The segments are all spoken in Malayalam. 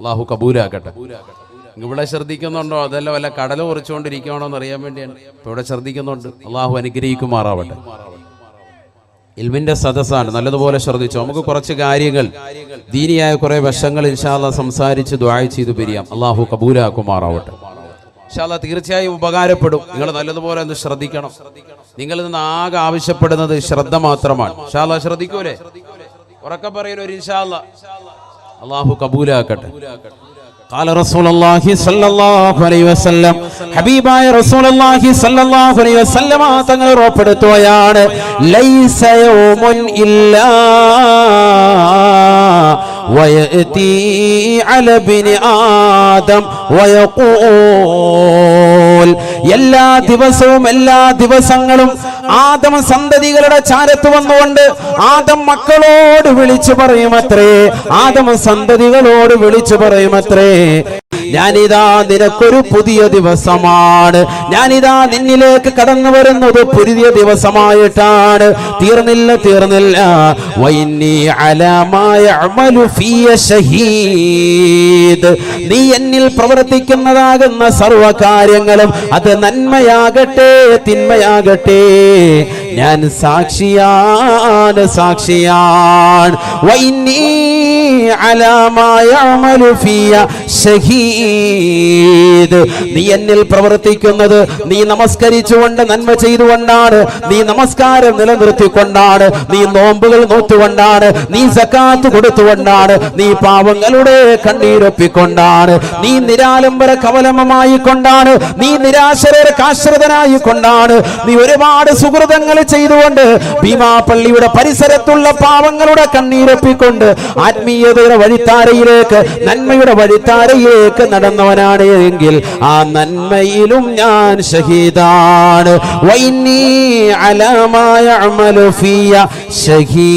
അള്ളാഹു കബൂലാക്കട്ടെ. ഇവിടെ ശ്രദ്ധിക്കുന്നുണ്ടോ? അതല്ല വല്ല കടല ഉറച്ചുകൊണ്ടിരിക്കുകയാണോ എന്ന് അറിയാൻ വേണ്ടിയാണ്. ഇപ്പൊ ഇവിടെ ശ്രദ്ധിക്കുന്നുണ്ട്. അള്ളാഹു അനുഗ്രഹിക്കുമാറാവട്ടെ. ഇൽമിന്റെ സദസ്സാണ്, നല്ലതുപോലെ ശ്രദ്ധിച്ചു. നമുക്ക് കുറച്ച് കാര്യങ്ങൾ, ദീനിയായ കുറെ വശങ്ങൾ ഇൻഷാ അല്ലാഹ് സംസാരിച്ച് ദുആ ചെയ്തു പിരിയാം. അള്ളാഹു കബൂലാക്കുമാറാവട്ടെ. ഇൻഷാ അല്ലാഹ് തീർച്ചയായും ഉപകാരപ്പെടും. നിങ്ങൾ നല്ലതുപോലെ ഒന്ന് ശ്രദ്ധിക്കണം. നിങ്ങളിൽ നിന്ന് ആകെ ആവശ്യപ്പെടുന്നത് ശ്രദ്ധ മാത്രമാണ്. ഇൻഷാ അല്ലാഹ് ശ്രദ്ധിക്കൂലേ? ഉറക്കെ പറയുന്നു ഒരു ഇൻഷാ അല്ലാഹ്. അള്ളാഹു കബൂലാക്കട്ടെ. قال رسول الله صلى الله عليه وسلم ഹബീബായ റസൂലുള്ളാഹി സ്വല്ലല്ലാഹു അലൈഹി വസല്ലം തങ്ങൾ ഉറപ്പെടുത്തുകയാണ്, ലൈസ യൗമുൻ ഇല്ലാ വയഅതി അല ബിനി ആദം വയഖൂൽ, എല്ലാ ദിവസങ്ങളും ആദം സന്തതികളുടെ ചാരത്ത് വന്നുകൊണ്ട് ആദം മക്കളോട് വിളിച്ചു പറയുമത്രേ, ആദം സന്തതികളോട് വിളിച്ചു പറയുമത്രേ, ഞാനിതാ നിനക്കൊരു പുതിയ ദിവസമാണ്, ഞാനിതാ നിന്നിലേക്ക് കടന്നു വരുന്നത് പുതിയ ദിവസമായിട്ടാണ്. തീർന്നില്ല വൈന്നി അലാ മാ യഅമലു ഫിയ ഷഹീദ്, നീ എന്നിൽ പ്രവർത്തിക്കുന്നതാകുന്ന സർവകാര്യങ്ങളും അത് നന്മയാകട്ടെ തിന്മയാകട്ടെ ഞാൻ സാക്ഷിയാണ്. വൈന്നി അലാ മാ യഅമലു ഫിയ ഷഹീദ്, നീ എന്നിൽ പ്രവർത്തിക്കുന്നത് നീ നമസ്കരിച്ചുകൊണ്ട് നന്മ ചെയ്തുകൊണ്ടാണ്, നീ നമസ്കാരം നിലനിർത്തിക്കൊണ്ടാണ്, നീ നോമ്പുകൾ നോറ്റുകൊണ്ടാണ്, നീ സക്കാത്ത് കൊടുത്തുകൊണ്ടാണ്, നീ പാവങ്ങളുടെ കണ്ണീരൊപ്പിക്കൊണ്ടാണ്, നീ നിരാലംബര കവലമമായി കൊണ്ടാണ്, നീ നിരാശരർക്ക് ആശ്രിതനായി കൊണ്ടാണ്, നീ ഒരുപാട് സുഹൃതങ്ങൾ ചെയ്തുകൊണ്ട് ഭീമാപള്ളിയുടെ പരിസരത്തുള്ള പാവങ്ങളുടെ കണ്ണീരൊപ്പിക്കൊണ്ട് ആത്മീയതയുടെ വഴിത്താരയിലേക്ക്, നന്മയുടെ വഴിത്താരയിലേക്ക് നടന്നവനാണ് എങ്കിൽ ആ നന്മയിലും ഞാൻ ഷഹീദാണ്. വൈന്നി അലാ മാ യഅമലു ഫിയ ഷഹീദ്.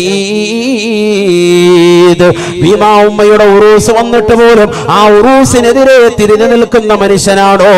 ഭീമാ ഉമ്മയുടെ ഉറൂസ് വന്നിട്ട് പോലും ആ ഉറൂസിനെതിരെ തിരിഞ്ഞു നിൽക്കുന്ന മനുഷ്യനാണോ?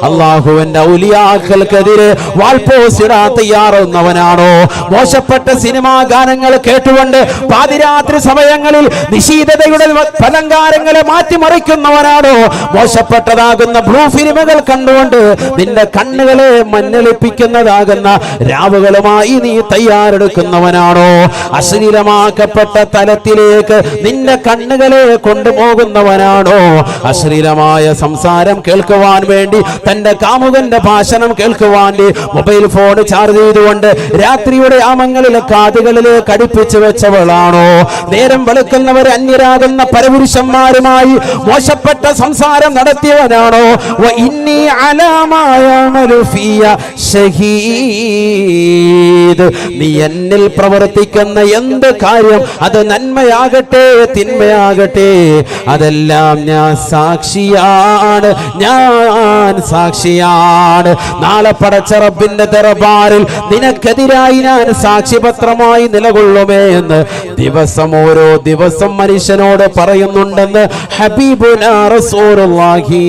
അള്ളാഹുവിന്റെ ഔലിയാക്കൾക്കെതിരെ വാൾപോസിടാൻ തയ്യാറാവുന്നവനാണോ? മോശപ്പെട്ട സിനിമാ ഗാനങ്ങൾ കേട്ടുകൊണ്ട് പാതിരാത്രി സമയങ്ങളിൽ നിശീതതയുടെ അലങ്കാരങ്ങളെ മാറ്റിമറിക്കുന്നവനാണോ? മോശപ്പെട്ടതാകുന്ന ബ്ലൂ ഫിലിമുകൾ കണ്ടുകൊണ്ട് നിന്റെ കണ്ണുകളെ മഞ്ഞളിപ്പിക്കുന്നതാകുന്ന രാവുകളുമായി നീ തയ്യാറെടുക്കുന്നവനാണോ? അശ്ലീലമാക്കപ്പെട്ട തലത്തിലേക്ക് നിന്റെ കണ്ണുകളെ കൊണ്ടുപോകുന്നവനാണോ? അശ്ലീലമായ സംസാരം കേൾക്കുവാൻ വേണ്ടി, തന്റെ കാമുകന്റെ ഭാഷണം കേൾക്കുവാൻ മൊബൈൽ ഫോൺ ചാർജ് ചെയ്തുകൊണ്ട് രാത്രിയുടെ യാമങ്ങളിലെ കാതുകളിലേക്ക് അടുപ്പിച്ചു വെച്ചവളാണോ? നേരം വെളുക്കുന്നവർ അന്യരാകുന്ന പരപുരുഷന്മാരുമായി മോശപ്പെട്ട സംസാരം നടത്തിയവനാണോ? വഇന്നി അലാ മാ യഅമലു ഫിയ ഷഹീദ്, നീ എന്നിൽ പ്രവർത്തിക്കുന്ന എന്ത് കാര്യം അത് നന്മയാകട്ടെ തിന്മയാകട്ടെ അതെല്ലാം ഞാൻ സാക്ഷിയാണ്. നാളെ പടച്ച റബ്ബിന്റെ ദർബാറിൽ നിനക്കെതിരായി ഞാൻ സാക്ഷിപത്രമായി നിലകൊള്ളുമേ എന്ന് ഓരോ ദിവസം മനുഷ്യനോട് പറയുന്നുണ്ടെന്ന് ഹബീബുനാ റസൂലുള്ളാഹി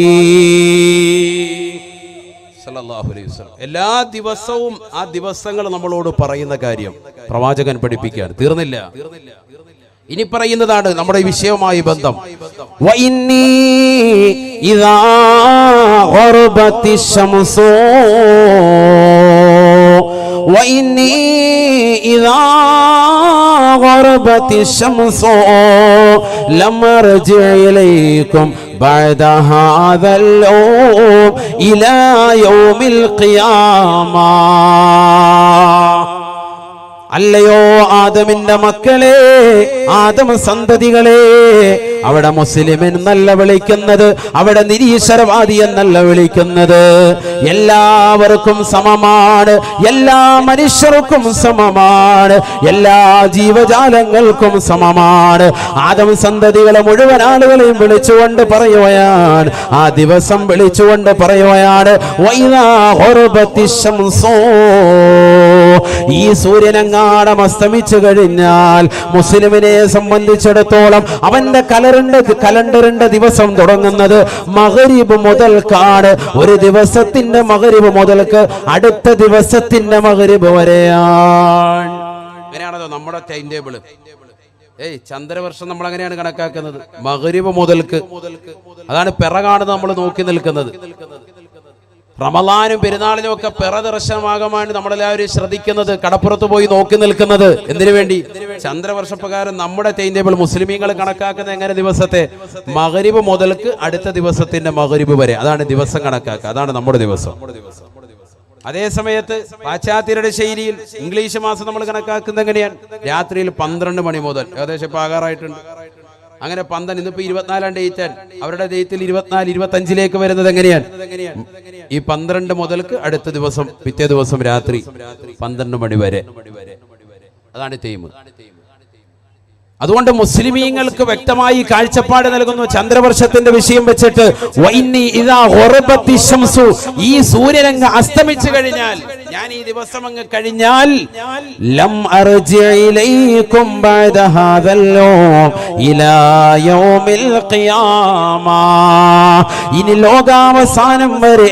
സ്വല്ലല്ലാഹു അലൈഹി വസല്ലം. എല്ലാ ദിവസവും ആ ദിവസങ്ങൾ നമ്മളോട് പറയുന്ന കാര്യം പ്രവാചകൻ പഠിപ്പിക്കാൻ തീർന്നില്ല. ഇനി പറയുന്നതാണ് നമ്മുടെ വിഷയവുമായി ബന്ധം. വഇന്നി ഇദാ ഗറബത്തിശ് ശംസു വഇന്നി ഇദാ ഗറബത്തിശ് ശംസു ലം അർജി ഇലൈക്കും ബഅദ ഹാദൽ യൗം ഇലാ യൗമിൽ ഖിയാമ. അല്ലയോ ആദമിന്റെ മക്കളെ, ആദം സന്തതികളെ, അവിടെ മുസ്ലിം എന്നല്ല വിളിക്കുന്നത്, അവിടെ നിരീശ്വരവാദി എന്നല്ല വിളിക്കുന്നത്. എല്ലാവർക്കും സമമാണ്, എല്ലാ മനുഷ്യർക്കും സമമാണ്, എല്ലാ ജീവജാലങ്ങൾക്കും സമമാണ്. ആദം സന്തതികളെ മുഴുവൻ ആളുകളെയും വിളിച്ചുകൊണ്ട് പറയുകയാണ്, ആ ദിവസം വിളിച്ചുകൊണ്ട് പറയുകയാണ്, വൈദാ ഗറബത്തിശ് ശംസു, ഈ സൂര്യനെങ്ങാണം അസ്തമിച്ചു കഴിഞ്ഞാൽ മുസ്ലിമിനെ സംബന്ധിച്ചിടത്തോളം അവന്റെ കലണ്ടറിന്റെ ദിവസം തുടങ്ങുന്നത് മഗ്രിബ് മുതൽക്കാണ്. ഒരു ദിവസത്തിന്റെ മഗ്രിബ് മുതൽക്ക് അടുത്ത ദിവസത്തിന്റെ മഗ്രിബ് വരെയാണ്. അങ്ങനെയാണല്ലോ നമ്മുടെ ടൈം ടേബിൾ. ചന്ദ്രവർഷം നമ്മൾ അങ്ങനെയാണ് കണക്കാക്കുന്നത്. മഗ്രിബ് മുതൽക്ക്, അതാണ് പിറ കാണുന്നത് നമ്മൾ നോക്കി നിൽക്കുന്നത്. റമളാനും പെരുന്നാളിനും ഒക്കെ പിറ ദർശനമാകാൻ നമ്മളെല്ലാവരും ശ്രദ്ധിക്കുന്നത്, കടപ്പുറത്ത് പോയി നോക്കി നിൽക്കുന്നത്. എന്തിനു വേണ്ടി? ചന്ദ്രവർഷപ്രകാരം നമ്മുടെ ടൈം ടേബിൾ മുസ്ലിമീങ്ങൾ കണക്കാക്കുന്നത് എങ്ങനെ? ദിവസത്തെ മഗ്രിബ് മുതൽക്ക് അടുത്ത ദിവസത്തിന്റെ മഗ്രിബ് വരെ, അതാണ് ദിവസം കണക്കാക്കുക. അതാണ് നമ്മുടെ ദിവസം. അതേ സമയത്ത് പാശ്ചാത്യരുടെ ശൈലിയിൽ ഇംഗ്ലീഷ് മാസം നമ്മൾ കണക്കാക്കുന്നത് എങ്ങനെയാണ്? രാത്രിയിൽ 12 മണി മുതൽ, ഏകദേശം ഇപ്പൊ ആകാറായിട്ടുണ്ട്. അങ്ങനെ 12, ഇന്നിപ്പോ 24 ഡേറ്റ്, അവരുടെ ഡേറ്റിൽ 24, 25 വരുന്നത് എങ്ങനെയാണ്? ഈ 12 മുതൽക്ക് അടുത്ത ദിവസം പിറ്റേ ദിവസം രാത്രി 12 മണി വരെ, അതാണ് ടൈം. അതുകൊണ്ട് മുസ്ലിമീങ്ങൾക്ക് വ്യക്തമായി കാഴ്ചപ്പാട് നൽകുന്നു ചന്ദ്രവർഷത്തിന്റെ വിഷയം വെച്ചിട്ട്. ഈ സൂര്യനങ്ങ് അസ്തമിച്ചു കഴിഞ്ഞാൽ, ഞാൻ ഈ ദിവസം അങ്ങ് കഴിഞ്ഞാൽ, ലം അർജി ഇലൈക്കും ബഅദ ഹാദൽ യൗം ഇലാ യൗമിൽ ഖിയാമ, ഇനി ലോകാവസാനം വരെ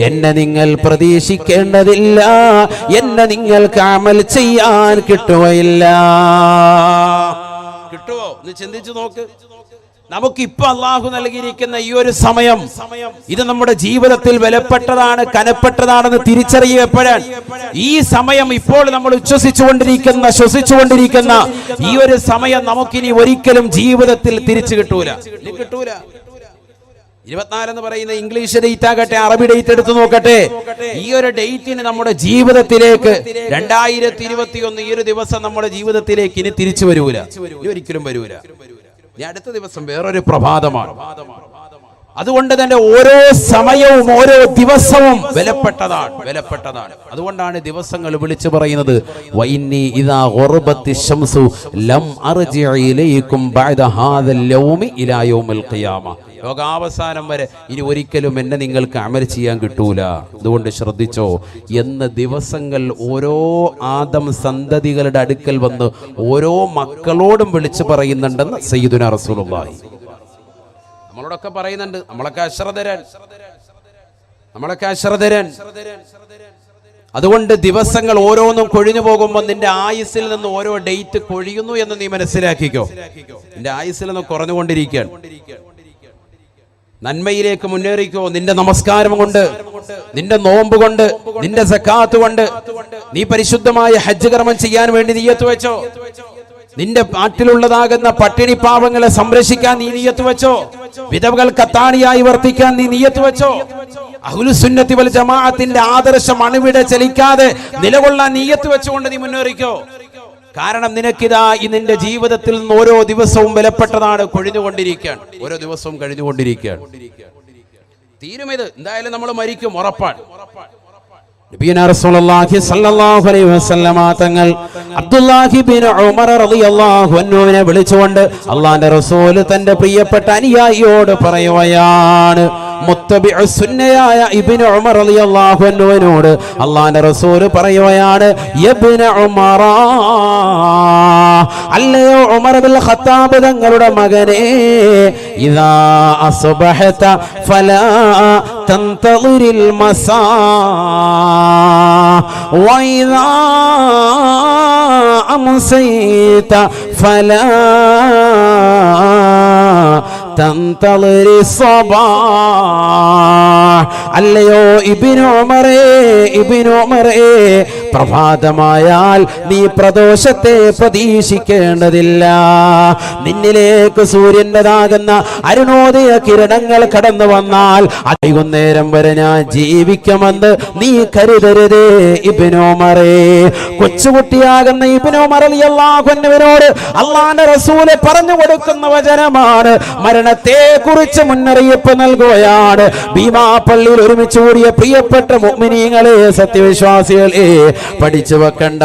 എന്നെ നിങ്ങൾ പ്രതീക്ഷിക്കേണ്ടതില്ല, എന്നെ നിങ്ങൾക്ക് അമൽ ചെയ്യാൻ കിട്ടുകയില്ല. കിട്ടുമോ എന്ന് ചിന്തിച്ചു നോക്ക്. നമുക്കിപ്പോ അള്ളാഹു നൽകിയിരിക്കുന്ന ഈ ഒരു സമയം, ഇത് നമ്മുടെ ജീവിതത്തിൽ വിലപ്പെട്ടതാണ്, കനപ്പെട്ടതാണെന്ന് തിരിച്ചറിയുക എപ്പോഴാണ്? ഈ സമയം, ഇപ്പോൾ നമ്മൾ ശ്വസിച്ചുകൊണ്ടിരിക്കുന്ന ഈ ഒരു സമയം നമുക്കിനി ഒരിക്കലും ജീവിതത്തിൽ തിരിച്ചു കിട്ടൂല. 24 എന്ന് പറയുന്ന ഇംഗ്ലീഷ് ഡേറ്റ് ആകട്ടെ, അറബി ഡേറ്റ് എടുത്തു നോക്കട്ടെ, ഈ ഒരു ഡേറ്റിന് നമ്മുടെ ജീവിതത്തിലേക്ക് 2021 ഈ ഒരു ദിവസം നമ്മുടെ ജീവിതത്തിലേക്ക് ഇനി തിരിച്ചു വരൂല, ഇനി ഒരിക്കലും വരൂല. ഇനി അടുത്ത ദിവസം വേറൊരു പ്രഭാതമാണ്. അതുകൊണ്ട് തന്നെ ഓരോ സമയവും ഓരോ ദിവസവും വിലപ്പെട്ടതാണ്. അതുകൊണ്ടാണ് ദിവസങ്ങൾ വിളിച്ചു പറയുന്നത്, വഇന്നി ഇദാ ഗുർബത്തി ശംസു ലം അർജി ഇലൈക്കും ബഅദ ഹാദൽ യൗമി ഇലാ യൗമിൽ ഖിയാമ, ലോകാവസാനം വരെ ഇനി ഒരിക്കലും എന്നെ നിങ്ങൾക്ക് അമൽ ചെയ്യാൻ കിട്ടൂല. അതുകൊണ്ട് ശ്രദ്ധിച്ചോ എന്ന് ദിവസങ്ങൾ ഓരോ ആദം സന്തതികളുടെ അടുക്കൽ വന്ന് ഓരോ മക്കളോടും വിളിച്ചു പറയുന്നുണ്ടെന്ന് സയ്യിദുനാ റസൂലുള്ളാഹി നമ്മളോടൊക്കെ പറയുന്നുണ്ട്. നമ്മളൊക്കെ അശ്രദ്ധരൻ. അതുകൊണ്ട് ദിവസങ്ങൾ ഓരോന്നും കൊഴിഞ്ഞു പോകുമ്പോൾ നിന്റെ ആയുസ്സിൽ നിന്ന് ഓരോ ഡേറ്റ് കൊഴിയുന്നു എന്ന് നീ മനസ്സിലാക്കിക്കോ. നിന്റെ ആയുസ്സിൽ നിന്ന് കുറഞ്ഞുകൊണ്ടിരിക്കുകയാണ്. നന്മയിലേക്ക് മുന്നേറിക്കോ. നിന്റെ നമസ്കാരം കൊണ്ട്, നിന്റെ നോമ്പ് കൊണ്ട്, നിന്റെ സക്കാത്ത് കൊണ്ട്, നീ പരിശുദ്ധമായ ഹജ്ജ് കർമ്മം ചെയ്യാൻ വേണ്ടി നിയ്യത്ത് വെച്ചോ. നിന്റെ നാട്ടിലുള്ളതാകുന്ന പട്ടിണി പാവങ്ങളെ സംരക്ഷിക്കാൻ നീ നിയ്യത്ത് വെച്ചോ. വിധവകൾ കത്താണിയായി വർത്തിക്കാൻ നീ നിയ്യത്ത് വെച്ചോ. അഹ്ലുസുന്നത്തി വൽ ജമാഅത്തിന്റെ ആദർശം അണുവിടെ ചലിക്കാതെ നിലകൊള്ളാൻ നിയ്യത്ത് വെച്ചുകൊണ്ട് നീ മുന്നേറിക്കോ. കാരണം നിനക്കിതാ ഈ നിന്റെ ജീവിതത്തിൽ നിന്ന് ഓരോ ദിവസവും വിലപ്പെട്ടതാണ്, കൊഴിഞ്ഞുകൊണ്ടിരിക്കുകയാണ്. ഓരോ ദിവസവും കഴിഞ്ഞുകൊണ്ടിരിക്കുകയാണ്. തീരുമിത്, എന്തായാലും നമ്മൾ മരിക്കും, ഉറപ്പാണ്. നബിയുനാ റസൂലുള്ളാഹി സ്വല്ലല്ലാഹു അലൈഹി വസല്ലമ തങ്ങൾ അബ്ദുല്ലാഹി ബിൻ ഉമർ റളിയല്ലാഹു അൻഹുവിനെ വിളിച്ചുകൊണ്ട് അല്ലാഹുവിന്റെ റസൂൽ തന്റെ പ്രിയപ്പെട്ട അനുയായിയോട് പറയുകയാണ്. മുത്തബിഉ സുന്നയായ ഇബ്നു ഉമർ റളിയല്ലാഹു അൻഹുവിനോട് അല്ലാഹുവിന്റെ റസൂൽ പറയുകയാണ്, ഇബ്നു ഉമർ, അല്ലയോ ഉമർ ബിൻ ഖത്താബ് തങ്ങളുടെ മകനെ, ഇദാ അസ്ബഹത ഫലാ തൻതളിരിൽ മസാ വഇദാ അംസൈത ഫലാ തൻതളിരി സബാഹ്. അല്ലയോ ഇബ്നു ഉമറേ, പ്രഭാതമായാൽ നീ പ്രദോഷത്തെ പ്രതീക്ഷിക്കേണ്ടതില്ല. നിന്നിലേക്ക് സൂര്യൻ്റെതാകുന്ന അരുണോദയ കിരണങ്ങൾ കടന്നു വന്നാൽ വൈകുന്നേരം വരെ ഞാൻ ജീവിക്കുമെന്ന് നീ കരുതരുതേ ഇബ്നു ഉമറേ. കൊച്ചുകുട്ടിയാകുന്ന ഇബ്നു ഉമർ റളിയല്ലാഹു അൻഹുവിനോട് അല്ലാഹുവിന്റെ റസൂൽ പറഞ്ഞു കൊടുക്കുന്ന വചനമാണ്. മരണത്തെ കുറിച്ച് മുന്നറിയിപ്പ് നൽകുകയാണ്. ഭീമാ പള്ളിയിൽ ഒരുമിച്ച് കൂടിയ പ്രിയപ്പെട്ട മുഅ്മിനീങ്ങളെ, സത്യവിശ്വാസികളെ, പഠിച്ചു വെക്കേണ്ട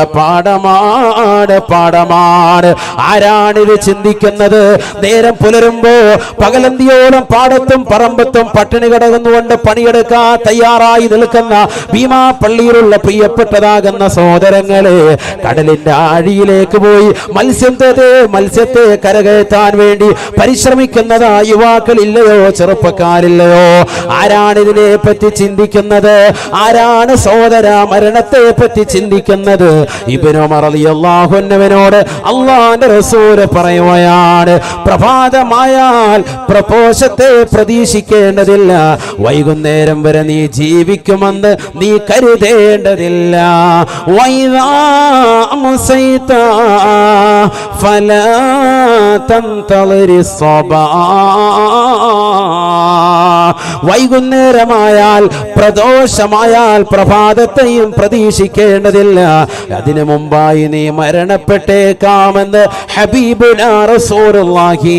പാഠമാണ്. ആരാണിത് ചിന്തിക്കുന്നത്? നേരം പുലരുമ്പോ പകലന്തിയോളം പാടത്തും പറമ്പത്തും പട്ടിണി കിടന്നുകൊണ്ട് പണിയെടുക്കാൻ തയ്യാറായി നിൽക്കുന്ന ഭീമാ പള്ളിയിലുള്ള പ്രിയപ്പെട്ടതാകുന്ന സഹോദരങ്ങളെ, കടലിന്റെ ആഴിയിലേക്ക് പോയി മത്സ്യത്തെ കരകയറ്റാൻ വേണ്ടി പരിശ്രമിക്കുന്നതാ യുവാക്കളില്ലയോ, ചെറുപ്പക്കാരില്ലയോ? ആരാണ് ഇതിനെ പറ്റി ചിന്തിക്കുന്നത്? ആരാണ് സഹോദര മരണത്തെ പറ്റി ചിന്തിക്കുന്നത്? ഇബ്നു ഉമർ റളിയല്ലാഹു അൻഹുവിനോട് അല്ലാഹുവിന്റെ റസൂൽ പറയുകയാണ്, പ്രഭാതമായാൽ പ്രപോഷത്തെ പ്രതീക്ഷിക്കേണ്ടതില്ല, വൈകുന്നേരം വരെ നീ ജീവിക്കുമെന്ന് നീ കരുതേണ്ടതില്ല. വൈദാ അംസൈത ഫലാ തന്തളിരി സ്വബാ, വൈകുന്നേരമായാൽ പ്രദോഷമായാൽ പ്രഭാതത്തെയും പ്രതീക്ഷിക്കേണ്ടതില്ല, അതിനു മുമ്പായി നീ മരണപ്പെട്ടേക്കാമെന്ന് ഹബീബുനാ റസൂലുള്ളാഹി.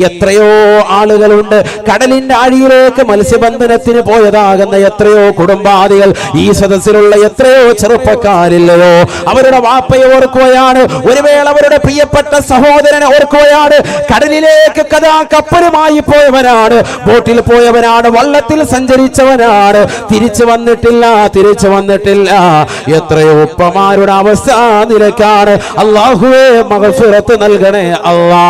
എത്രയോ ആളുകളുണ്ട് കടലിന്റെ ആഴിയിലേക്ക് മത്സ്യബന്ധനത്തിന് പോയതാകുന്ന എത്രയോ കുടുംബാദികൾ, ഈ സദസ്സിലുള്ള എത്രയോ ചെറുപ്പക്കാരില്ലയോ, അവരുടെ വാപ്പയെ ഓർക്കുകയാണ്, ഒരു വേള അവരുടെ പ്രിയപ്പെട്ട സഹോദരനെ ഓർക്കുകയാണ്. കടലിലേക്ക് കപ്പലുമായി പോയവനാണ്, ബോട്ടിൽ പോയവനാണ്, വള്ളത്തിൽ സഞ്ചരിച്ചവനാണ്, തിരിച്ചു വന്നിട്ടില്ല. എത്രയോ ഉപ്പമാരുടെ അവസ്ഥ നിലക്കാണ്. അല്ലാഹുവേ മഗ്ഫിറത്ത് നൽകണേ അല്ലാ.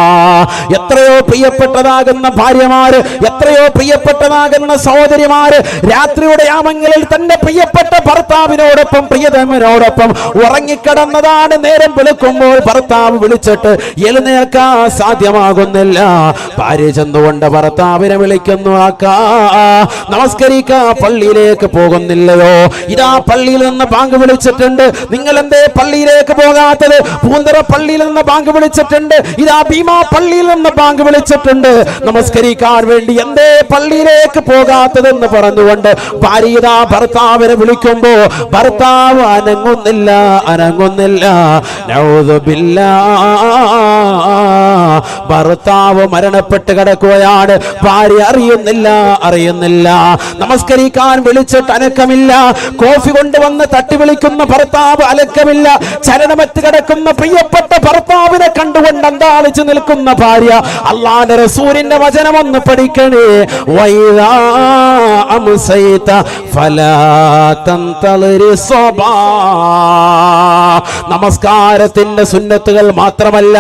എത്രയോ പ്രിയപ്പെട്ടതാകുന്ന ഭാര്യമാര്, എത്രയോ പ്രിയപ്പെട്ടതാകുന്ന സഹോദരിമാര് രാത്രിയുടെ യാമങ്ങളിൽ തന്റെ പ്രിയപ്പെട്ട ഭർത്താവിനോടൊപ്പം പ്രിയതമനോടൊപ്പം ഉറങ്ങിക്കിടന്നതാണ്. നേരം വെളുക്കുമ്പോൾ ഭർത്താവ് വിളിച്ചിട്ട് എഴുന്നേൽക്കാൻ സാധ്യമാകുന്നില്ല. ഭാര്യ ചെന്നുകൊണ്ട് ഭർത്താവിനെ വിളിക്കുന്നു, ആക്കാ നമസ്കരിക്കാ പള്ളിയിലേക്ക് പോകുന്നില്ലയോ? ഇതാ പള്ളിയിൽ നിന്ന് ബാങ്ക് വിളിച്ചിട്ടുണ്ട്, നിങ്ങൾ എന്തേ പള്ളിയിലേക്ക് പോകാത്തത്? പൂന്തറ പള്ളിയിൽ നിന്ന് ബാങ്ക് വിളിച്ചിട്ടുണ്ട്, ഇതാ ഭീമാ പള്ളിയിൽ നിന്ന് ബാങ്ക് വിളിച്ചിട്ടുണ്ട്, നമസ്കരിക്കാൻ വേണ്ടി എന്തേ പള്ളിയിലേക്ക് പോകാത്തതെന്ന് പറഞ്ഞുകൊണ്ട് ഭാര്യ ഇതാ ഭർത്താവിനെ വിളിക്കുമ്പോ ഭർത്താവ് അനങ്ങുന്നില്ല. നഊദു ബില്ലാഹ്, ഭർത്താവ് മരണപ്പെട്ട് കിടക്കുകയാണ്. ഭാര്യ അറിയുന്നില്ല. നമസ്കരിക്കാൻ വിളിച്ചിട്ട് അനക്കമില്ല. കോഫി കൊണ്ടുവന്ന് തട്ടി വിളിക്കുന്ന ഭർത്താവ് അനക്കമില്ല. ചലനമറ്റ് കിടക്കുന്ന പ്രിയപ്പെട്ട ഭർത്താവിനെ കണ്ടുകൊണ്ട് അന്താളിച്ചു നിൽക്കുന്ന ഭാര്യ. അല്ലാഹുവിന്റെ റസൂലിന്റെ വചനം ഒന്ന് പഠിക്കണേ. വൈദാ അംസൈത ഫലാ തന്തളിരി സ്വബാ. നമസ്കാരത്തിന്റെ സുന്നത്തുകൾ മാത്രമല്ല,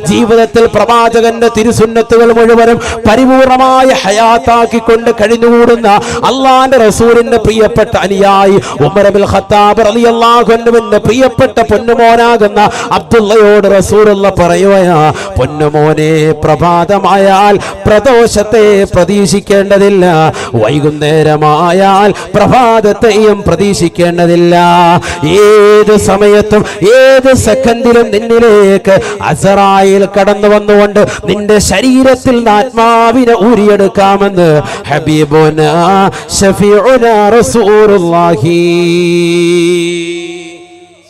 ജീവിതത്തിൽ പ്രവാചകന്റെ തിരുസുന്നത്തുകൾ മുഴുവനും പരിപൂർണമായ ഹയാത്താക്കിക്കൊണ്ട് കഴിഞ്ഞുകൂടുന്ന അല്ലാഹുവിന്റെ റസൂലിന്റെ പ്രിയപ്പെട്ട അനുയായി ഉമർ ഇബ്നുൽ ഖത്താബ് റളിയല്ലാഹു അൻഹുവിന്റെ പ്രിയപ്പെട്ട പൊന്നുമോനാകുന്ന അബ്ദുള്ളയോട് റസൂലുള്ള പറയുകയാ, പൊന്നുമോനെ, പ്രഭാതമായാൽ പ്രദോഷത്തെ പ്രതീക്ഷിക്കേണ്ടതില്ല, വൈകുന്നേരമായാൽ പ്രഭാതത്തെയും പ്രതീക്ഷിക്കേണ്ടതില്ല. ഏത് സമയത്തും ഏത് സെക്കൻഡിലും നിന്നിലേക്ക് അസറായിൽ കടന്നു വന്നുകൊണ്ട് നിന്റെ ശരീരത്തിൽ ആത്മാവിനെ ഊരിയെടുക്കാമെന്ന് ഹബീബുനാ ശഫീഉനാ റസൂലുള്ളാഹി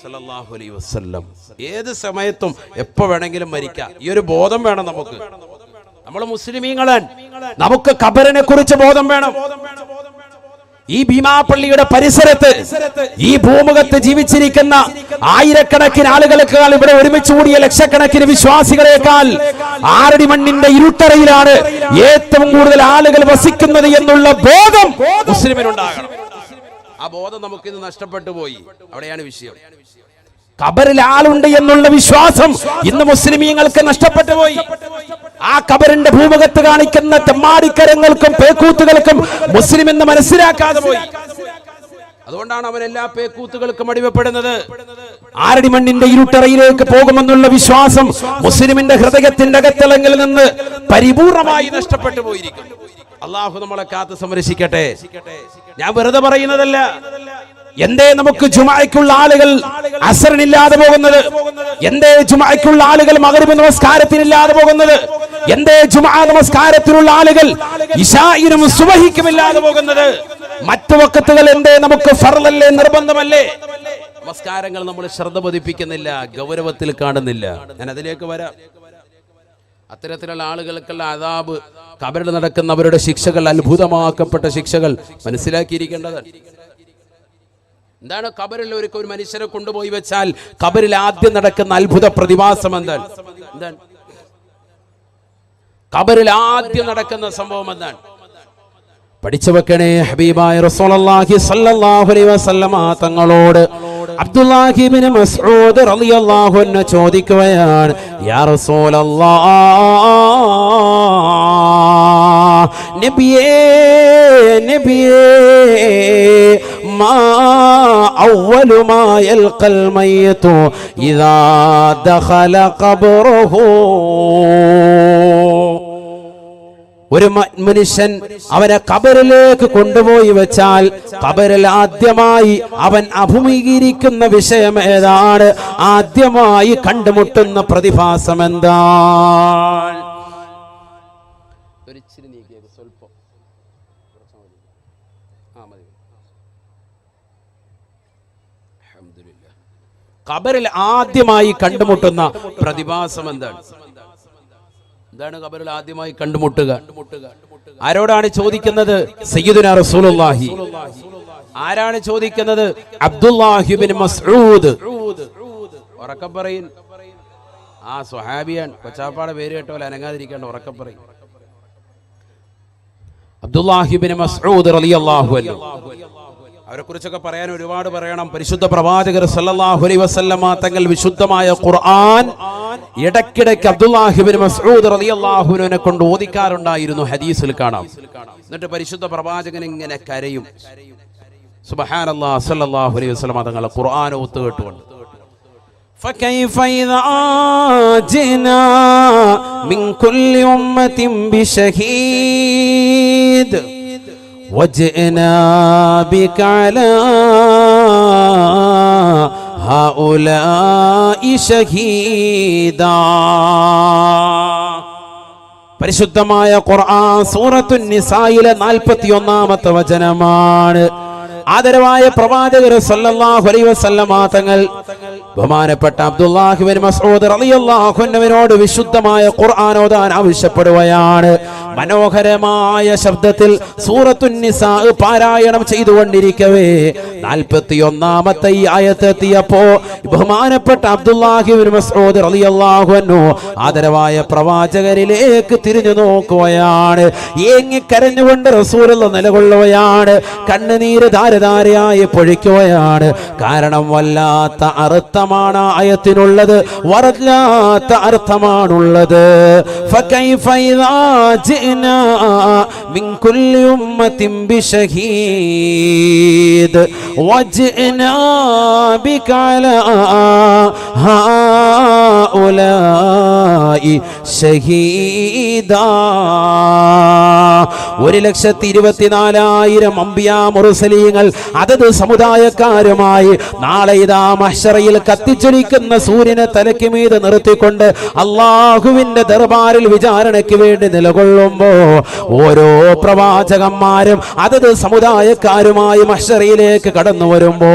സ്വല്ലല്ലാഹു അലൈഹി വസല്ലം. ഏത് സമയത്തും എപ്പോ വേണമെങ്കിലും മരിക്കാം. ഈ ഒരു ബോധം വേണം നമുക്ക്. നമ്മൾ മുസ്ലിമീങ്ങളാണ്, നമുക്ക് ഖബറിനെ കുറിച്ച് ബോധം വേണം. ഈ ഭീമാപള്ളിയുടെ പരിസരത്ത്, ഈ ഭൂമുഖത്ത് ജീവിച്ചിരിക്കുന്ന ആയിരക്കണക്കിന് ആളുകളെക്കാൾ ഇവിടെ ഒരുമിച്ച് കൂടിയ ലക്ഷക്കണക്കിന് വിശ്വാസികളെക്കാൾ ആറടി മണ്ണിന്റെ ഇരുട്ടറയിലാണ് ഏറ്റവും കൂടുതൽ ആളുകൾ വസിക്കുന്നത് എന്നുള്ള ബോധം മുസ്ലിമിനുണ്ടാകണം. ആ ബോധം നമുക്കിന്ന് നഷ്ടപ്പെട്ടു പോയി. അവിടെയാണ് വിഷയം. ഖബറിൽ ആളുണ്ട് എന്നുള്ള വിശ്വാസം ഇന്ന് മുസ്ലിമീങ്ങൾക്ക് നഷ്ടപ്പെട്ടു പോയി. ആ ഖബറിന്റെ ഭൂമുഖത്ത് കാണിക്കുന്ന തെമ്മാടിക്കരങ്ങൾക്കും പേക്കൂത്തുകൾക്കും മുസ്ലിം എന്ന് മനസ്സിലാക്കാതെ പോയി. അതുകൊണ്ടാണ് അവൻ എല്ലാ പേക്കൂത്തുകൾക്കും അടിമപ്പെടുന്നത്. ആറടി മണ്ണിന്റെ ഇരുട്ടറയിലേക്ക് പോകുമെന്നുള്ള വിശ്വാസം മുസ്ലിമിന്റെ ഹൃദയത്തിന്റെ അകത്തളങ്ങളിൽ നിന്ന് പരിപൂർണമായി നഷ്ടപ്പെട്ടു പോയിരിക്കുന്നു. അള്ളാഹു നമ്മളെ കാത്ത് സംരക്ഷിക്കട്ടെ. ഞാൻ വെറുതെ പറയുന്നതല്ല. എന്തേ നമുക്ക് ജുമാഅയ്ക്കുള്ള ആളുകൾ അസറിനില്ലാതെ പോകുന്നത്? എന്തേ ജുമാഅയ്ക്കുള്ള ആളുകൾ മഗ്രിബ് നമസ്കാരത്തിനില്ലാതെ പോകുന്നത്? എന്തേ ജുമാ നമസ്കാരത്തിനുള്ള ആളുകൾ ഇശാഇനും സുബഹിക്കുമില്ലാതെ പോകുന്നത്? മറ്റു വഖത്തുകൾ എന്തേ നമുക്ക് ഫർളല്ലേ, നിർബന്ധമല്ലേ? നമസ്കാരങ്ങൾ നമ്മൾ ശ്രദ്ധ പതിപ്പിക്കുന്നില്ല, ഗൗരവത്തിൽ കാണുന്നില്ല. ഞാൻ അതിലേക്ക് വരാം. അത്തരത്തിലുള്ള ആളുകൾക്കുള്ള അദാബ്, ഖബറിൽ നടക്കുന്നവരുടെ ശിക്ഷകൾ, അത്ഭുതമാക്കപ്പെട്ട ശിക്ഷകൾ മനസ്സിലാക്കിയിരിക്കേണ്ടതാണ്. എന്താണ് ഖബറിൽ ഒരു മനുഷ്യരെ കൊണ്ടുപോയി വെച്ചാൽ ഖബറിൽ ആദ്യം നടക്കുന്ന അത്ഭുത പ്രതിഭാസം എന്താണ്? ഖബറിൽ ആദ്യം നടക്കുന്ന സംഭവം എന്താണ്? പഠിച്ചു വെക്കണേ. ഹബീബായ റസൂലുള്ളാഹി സ്വല്ലല്ലാഹു അലൈഹി വസല്ലമ തങ്ങളോട് അബ്ദുല്ലാഹി ഇബ്നു മസ്ഊദ് റളിയല്ലാഹു അൻഹു ചോദിക്കുകയാണ്, യാ റസൂലല്ലാഹ്, നബിയേ മാ അവ്വലു മാ യൽഖൽ മയ്യിതു ഇദാ ദഖല ഖബ്റഹു. ഒരു മനുഷ്യൻ അവനെ ഖബറിലേക്ക് കൊണ്ടുപോയി വെച്ചാൽ ഖബറിൽ ആദ്യമായി അവൻ അഭിമുഖീകരിക്കുന്ന വിഷയം ഏതാണ്? ആദ്യമായി കണ്ടുമുട്ടുന്ന പ്രതിഭാസം എന്താണ്? ഖബറിൽ ആദ്യമായി കണ്ടുമുട്ടുന്ന പ്രതിഭാസം എന്താണ്? എന്താണ് ഖബറിൽ ആദ്യമായി കണ്ടുമുട്ടുക? ആരോടാണ് ചോദിക്കുന്നത്? സയ്യിദുനാ റസൂലുള്ളാഹി. ആരാണ് ചോദിക്കുന്നത്? അബ്ദുല്ലാഹി ഇബ്നു മസ്ഊദ്. ഉറക്കെ പറയിൻ. ആ സ്വഹാബിയാണ്. കൊച്ചാപ്പാടെ പേര് കേട്ടോലെ അനങ്ങാതിരിക്കേണ്ട, ഉറക്കെ പറയും. അബ്ദുല്ലാഹി ഇബ്നു മസ്ഊദ് റളിയല്ലാഹു അൻഹു. അവരെ കുറിച്ചൊക്കെ പറയാൻ ഒരുപാട് പറയണം. പരിശുദ്ധ പ്രവാചകർ സല്ലല്ലാഹു അലൈഹി വസല്ലമ തങ്ങൾ വിശുദ്ധമായ ഖുർആൻ ഇടയ്ക്കിടയ്ക്ക് അബ്ദുല്ലാഹി ഇബ്നു മസ്ഊദ് റളിയല്ലാഹു അൻഹുവിനെ കൊണ്ട് ഓദിക്കാറുണ്ടായിരുന്നു. ഹദീസിൽ കാണാം. എന്നിട്ട് പരിശുദ്ധ പ്രവാചകൻ ഇങ്ങനെ കരയും. സുബ്ഹാനല്ലാഹ്, സല്ലല്ലാഹു അലൈഹി വസല്ലമ തങ്ങൾ ഖുർആൻ ഓത്ത് കേട്ടുകൊണ്ട് فكيف إذا جئنا من كل أمة بشهيد وجئنا بك على هؤلاء شهيدا. പരിശുദ്ധമായ ഖുർആൻ സൂറത്തുൻ നിസായിലെ 41-ാമത്തെ വചനമാണ്. ആദരവായ പ്രവാചകർ സല്ലല്ലാഹു അലൈഹി വസല്ലമ തങ്ങൾ ബഹുമാനപ്പെട്ട അബ്ദുല്ലാഹി ഇബ്നു മസ്ഊദ് റളിയല്ലാഹു അൻഹുവിനോട് വിശുദ്ധമായ ഖുർആൻ ഓതാൻ ആവശ്യപ്പെടുകയാണ്. മനോഹരമായ ശബ്ദത്തിൽ സൂറത്തുൻ നിസാ പാരായണം ചെയ്തുകൊണ്ടിരിക്കവേ 41-ാമത്തെ ഈ ആയത്ത് എത്തിയപ്പോ ബഹുമാനപ്പെട്ട അബ്ദുല്ലാഹി ഇബ്നു മസ്ഊദ് റളിയല്ലാഹു അൻഹു ആദരവായ പ്രവാചകരിലേക്ക് തിരിഞ്ഞു നോക്കുകയാണ്. ഏങ്ങിക്കരഞ്ഞുകൊണ്ട് റസൂലുള്ളാഹി നിലകൊള്ളുകയാണ്. കണ്ണുനീര് ധാരധാരയായി പൊഴിക്കുകയാണ്. കാരണം വല്ലാത്ത അർത്ഥമാണ് ആയത്തിനുള്ളത്, വല്ലാത്ത അർത്ഥമാണുള്ളത്. ഫകൈഫ ഇദാ ജിനാ മിൻ കുല്ലി ഉമ്മത്തിൻ ബിശഹീദ് വജിനാ ബിക അലാ ഹൗലാഇ ഷഹീദാ. 1,24,000 അംബിയാ മുർസലീങ്ങൾ അതത് സമുദായക്കാരുമായി നാളെ ഇതാ മഹ്ശറയിൽ കത്തിച്ചൊലിക്കുന്ന സൂര്യനെ തലയ്ക്ക് മീതെ നിർത്തിക്കൊണ്ട് അല്ലാഹുവിന്റെ ദർബാറിൽ വിചാരണയ്ക്ക് വേണ്ടി നിലകൊള്ളുമ്പോ ഓരോ പ്രവാചകന്മാരും അതത് സമുദായക്കാരുമായി മഹ്ശറയിലേക്ക് കടന്നു വരുമ്പോ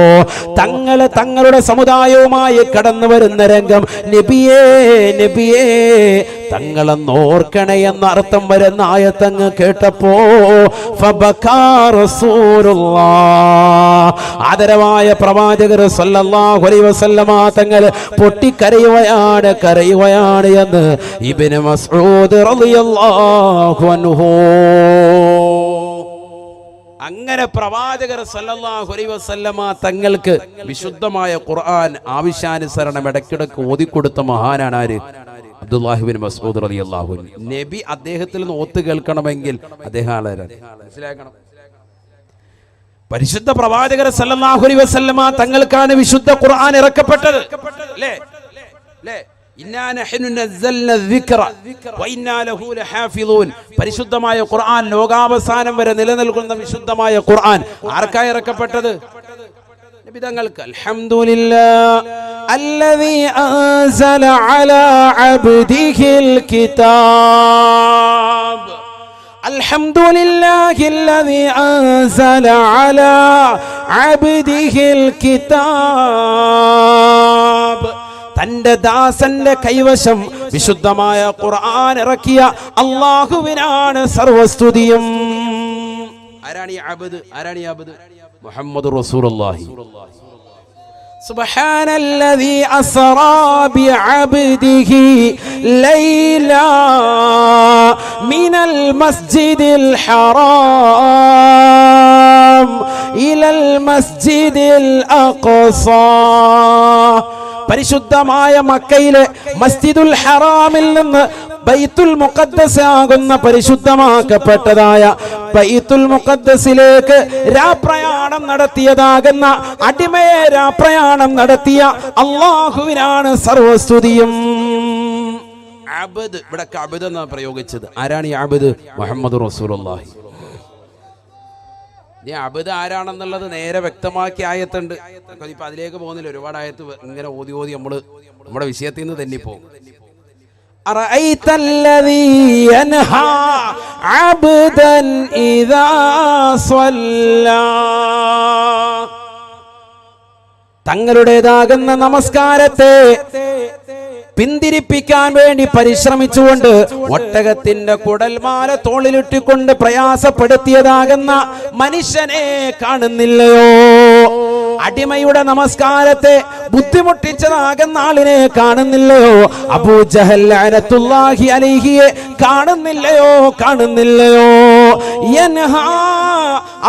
തങ്ങളുടെ സമുദായവുമായി കടന്നു വരുന്ന രംഗം നബിയേ നബിയേ തങ്ങളെന്ന് ഓർക്കണേ എന്ന അർത്ഥം വരുന്ന ആയത്തങ്ങ് കേട്ടപ്പോ ഫബകാ റസൂലുള്ളാഹ് ആദരവായ പ്രവാചകർ സല്ലല്ലാഹു അലൈഹി വസല്ലമ തങ്ങൾ കരയുകയാണ് എന്ന് ഇബ്നു മസ്ഊദ് റളിയല്ലാഹു അൻഹു. അങ്ങനെ പ്രവാചകർ സല്ലല്ലാഹു അലൈഹി വസല്ലമ തങ്ങൾക്ക് വിശുദ്ധമായ ഖുർആൻ ആവശ്യാനുസരണം ഇടയ്ക്കിടയ്ക്ക് ഓതിക്കൊടുത്ത മഹാനാണ് ആര്? അബ്ദുല്ലാഹി ഇബ്നു മസ്ഊദ് റളിയല്ലാഹു അൻഹു. നബി അദ്ദേഹത്തിൽ നിന്ന് ഓത്ത് കേൾക്കണമെങ്കിൽ അദ്ദേഹം ആളാരാണ് മനസ്സിലാക്കണം. പരിശുദ്ധ പ്രവാചകർ സല്ലല്ലാഹു അലൈഹി വസല്ലമ തങ്ങൾക്കാണ് വിശുദ്ധ ഖുർആൻ ഇറക്കപ്പെട്ടത്. അല്ലേ അല്ലേ? ഇന്നാ നഹ്നു നസ്സൽന الذിക്റ വഇന്നാ ലഹു ലഹാഫിളൂൻ. പരിശുദ്ധമായ ഖുർആൻ ലോകാവസാനം വരെ നിലനിൽക്കുന്ന വിശുദ്ധമായ ഖുർആൻ ആർക്കായി ഇറക്കപ്പെട്ടത്? നബി തങ്ങൾക്ക്. അൽഹംദുലില്ലാഹ് അല്ലദീ അൻസല അലാ അബ്ദിഹിൽ കിതാബ്. അൽഹംദുലില്ലാഹില്ലദീ അൻസല അലാ അബ്ദിഹിൽ കിതാബ്. തന്റെ ദാസന്റെ കൈവശം വിശുദ്ധമായ ഖുർആൻ ഇറക്കിയ അല്ലാഹുവിനാണ് സർവസ്തുതിയും. ആരാണ് ഈ അബ്ദ്? ആരാണ് ഈ അബ്ദ്? മുഹമ്മദുർ റസൂലുള്ളാഹി. സുബ്ഹാനല്ലദീ അസ്റാ ബിഅബ്ദിഹി ലൈലാ മിനൽ മസ്ജിദിൽ ഹറാം ഇലൽ മസ്ജിദിൽ അഖ്സാ. പരിശുദ്ധമായ മക്കയിലെ മസ്ജിദുൽ ഹറാമിൽ നിന്ന് ബൈത്തുൽ മുഖദ്ദസ് ആകുന്ന പരിശുദ്ധമാക്കപ്പെട്ടതായ ബൈത്തുൽ മുഖദ്ദസിലേക്ക് രാപ്രയാണം നടത്തിയതാകുന്ന അടിമയെ രാപ്രയാണം നടത്തിയ അല്ലാഹുവിനാണ് സർവസ്തുതിയും. അബ്ദ്, ഇവിടെ അബ്ദ് എന്നാണ് പ്രയോഗിച്ചത്. ആരാണ് ഈ അബ്ദ്? മുഹമ്മദ് റസൂലുള്ളാഹി. ഈ അബ്ദ് ആരാണെന്നുള്ളത് നേരെ വ്യക്തമാക്കി ആയത്തുണ്ട്. ഇപ്പൊ അതിലേക്ക് പോകുന്നില്ല, ഒരുപാട് ആയത്ത് ഇങ്ങനെ ഓതി നമ്മുടെ വിഷയത്തിൽ നിന്ന് തന്നെ പോകും. തങ്ങളുടേതാകുന്ന നമസ്കാരത്തെ പിന്തിരിപ്പിക്കാൻ വേണ്ടി പരിശ്രമിച്ചുകൊണ്ട് ഒട്ടകത്തിന്റെ കുടൽമാല തോളിലിട്ടിക്കൊണ്ട് പ്രയാസപ്പെടുത്തിയതാകുന്ന മനുഷ്യനെ കാണുന്നില്ലയോ? അടിമയുടെ നമസ്കാരത്തെ ബുദ്ധിമുട്ടിച്ചതാകുന്ന ആളിനെ കാണുന്നില്ലയോ? അബൂജഹൽ ലഅനത്തുല്ലാഹി അലൈഹിയെ കാണുന്നില്ലയോ? യൻഹാ,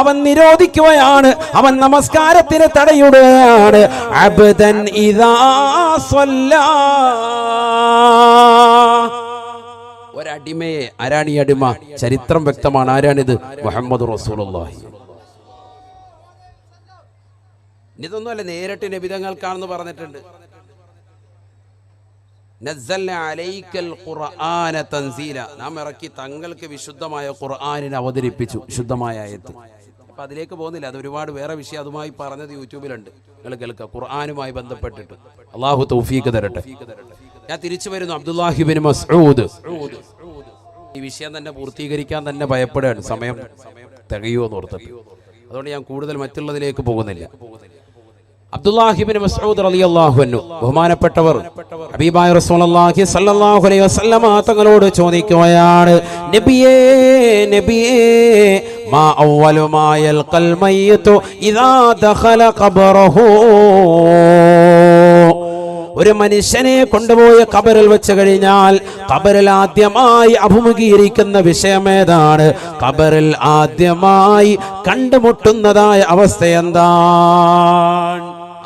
അവൻ നിരോധിക്കുകയാണ്, അവൻ നമസ്കാരത്തിന് തടയിടുകയാണ്. അബ്ദൻ ഇദാ സ്വല്ലാ, ഒരടിമയെ. ആരാണ് ഈ അടിമ? ചരിത്രം വ്യക്തമാണ്. ആരാണിത്? മുഹമ്മദ് റസൂലുള്ളാഹി. ഇതൊന്നുമല്ല, നേരിട്ട് നബിതങ്ങൾക്കാണെന്ന് പറഞ്ഞിട്ടുണ്ട്. നസ്സൽനാ അലൈക്കൽ ഖുർആന തൻസീല, നാം ഇറക്കി തങ്ങൾക്ക് വിശുദ്ധമായ ഖുർആനിനെ അവതരിപ്പിച്ചു. വിശുദ്ധമായ ആയത്ത്. അപ്പൊ അതിലേക്ക് പോകുന്നില്ല, അത് ഒരുപാട് വേറെ വിഷയം അതുമായി പറഞ്ഞത് യൂട്യൂബിലുണ്ട്, നിങ്ങൾ കേൾക്കുക. ഖുർആനുമായി ബന്ധപ്പെട്ടിട്ട് അള്ളാഹു തൗഫീഖ് തരട്ടെ. ഞാൻ തിരിച്ചു വരുന്നു. അബ്ദുല്ലാഹി ഇബ്നു മസ്ഊദ്. ഈ വിഷയം തന്നെ പൂർത്തീകരിക്കാൻ തന്നെ ഭയപ്പെടുകയാണ്, സമയം തികയുമോ ഓർത്തിട്ട്. അതുകൊണ്ട് ഞാൻ കൂടുതൽ മറ്റുള്ളതിലേക്ക് പോകുന്നില്ല. അബ്ദുല്ലാഹി ഇബ്നു മസ്ഊദ് റളിയല്ലാഹു അൻഹു, ബഹുമാനപ്പെട്ടവർ ഹബീബായ റസൂലുള്ളാഹി സ്വല്ലല്ലാഹു അലൈഹി വസല്ലമ തങ്ങളോട് ചോദിക്കുകയാണ്, നബിയേ മാ അവ്വലു മാ യൽഖൽ മയ്യിതു ഇദാ ദഖല ഖബറഹു. ഒരു മനുഷ്യനെ കൊണ്ടുപോയി ഖബറിൽ വെച്ച് കഴിഞ്ഞാൽ ഖബറിൽ ആദ്യമായി അഭിമുഖീകരിക്കുന്ന വിഷയം ഏതാണ്? ഖബറിൽ ആദ്യമായി കണ്ടുമുട്ടുന്നതായ അവസ്ഥ എന്താണ്?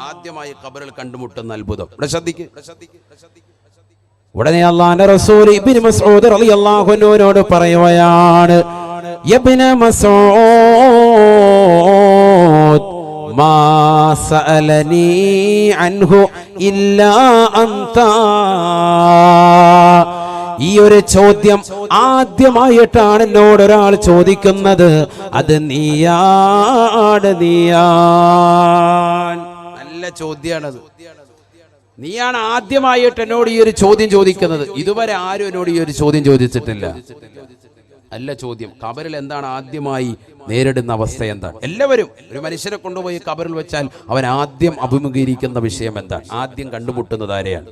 ആദ്യമായി ഖബറിൽ കണ്ടുമുട്ടുന്ന അത്ഭുതം. ഉടനെ അല്ലാഹുവിന്റെ റസൂൽ ഇബ്നു മസ്ഊദ് റളിയല്ലാഹു അൻഹുവിനോട് പറയുകയാണ്, ഇബ്നു മസ്ഊദ് മാ സഅലനി അൻഹു ഇല്ലാ അൻത. ഈ ഒരു ചോദ്യം ആദ്യമായിട്ടാണ് എന്നോട് ഒരാൾ ചോദിക്കുന്നത്. അത് നീയാണ്. നല്ല ചോദ്യമാണത്. നീയാണ് ആദ്യമായിട്ട് എന്നോട് ഈ ഒരു ചോദ്യം ചോദിക്കുന്നത്. ഇതുവരെ ആരും എന്നോട് ഈ ഒരു ചോദ്യം ചോദിച്ചിട്ടില്ല. അല്ല ചോദ്യം, ഖബറിൽ എന്താണ് ആദ്യമായി നേരിടുന്ന അവസ്ഥ എന്താണ്? എല്ലാവരും ഒരു മനുഷ്യനെ കൊണ്ടുപോയി ഖബറിൽ വെച്ചാൽ അവൻ ആദ്യം അഭിമുഖീകരിക്കുന്ന വിഷയം എന്താണ്? ആദ്യം കണ്ടുമുട്ടുന്നത് ആരെയാണ്?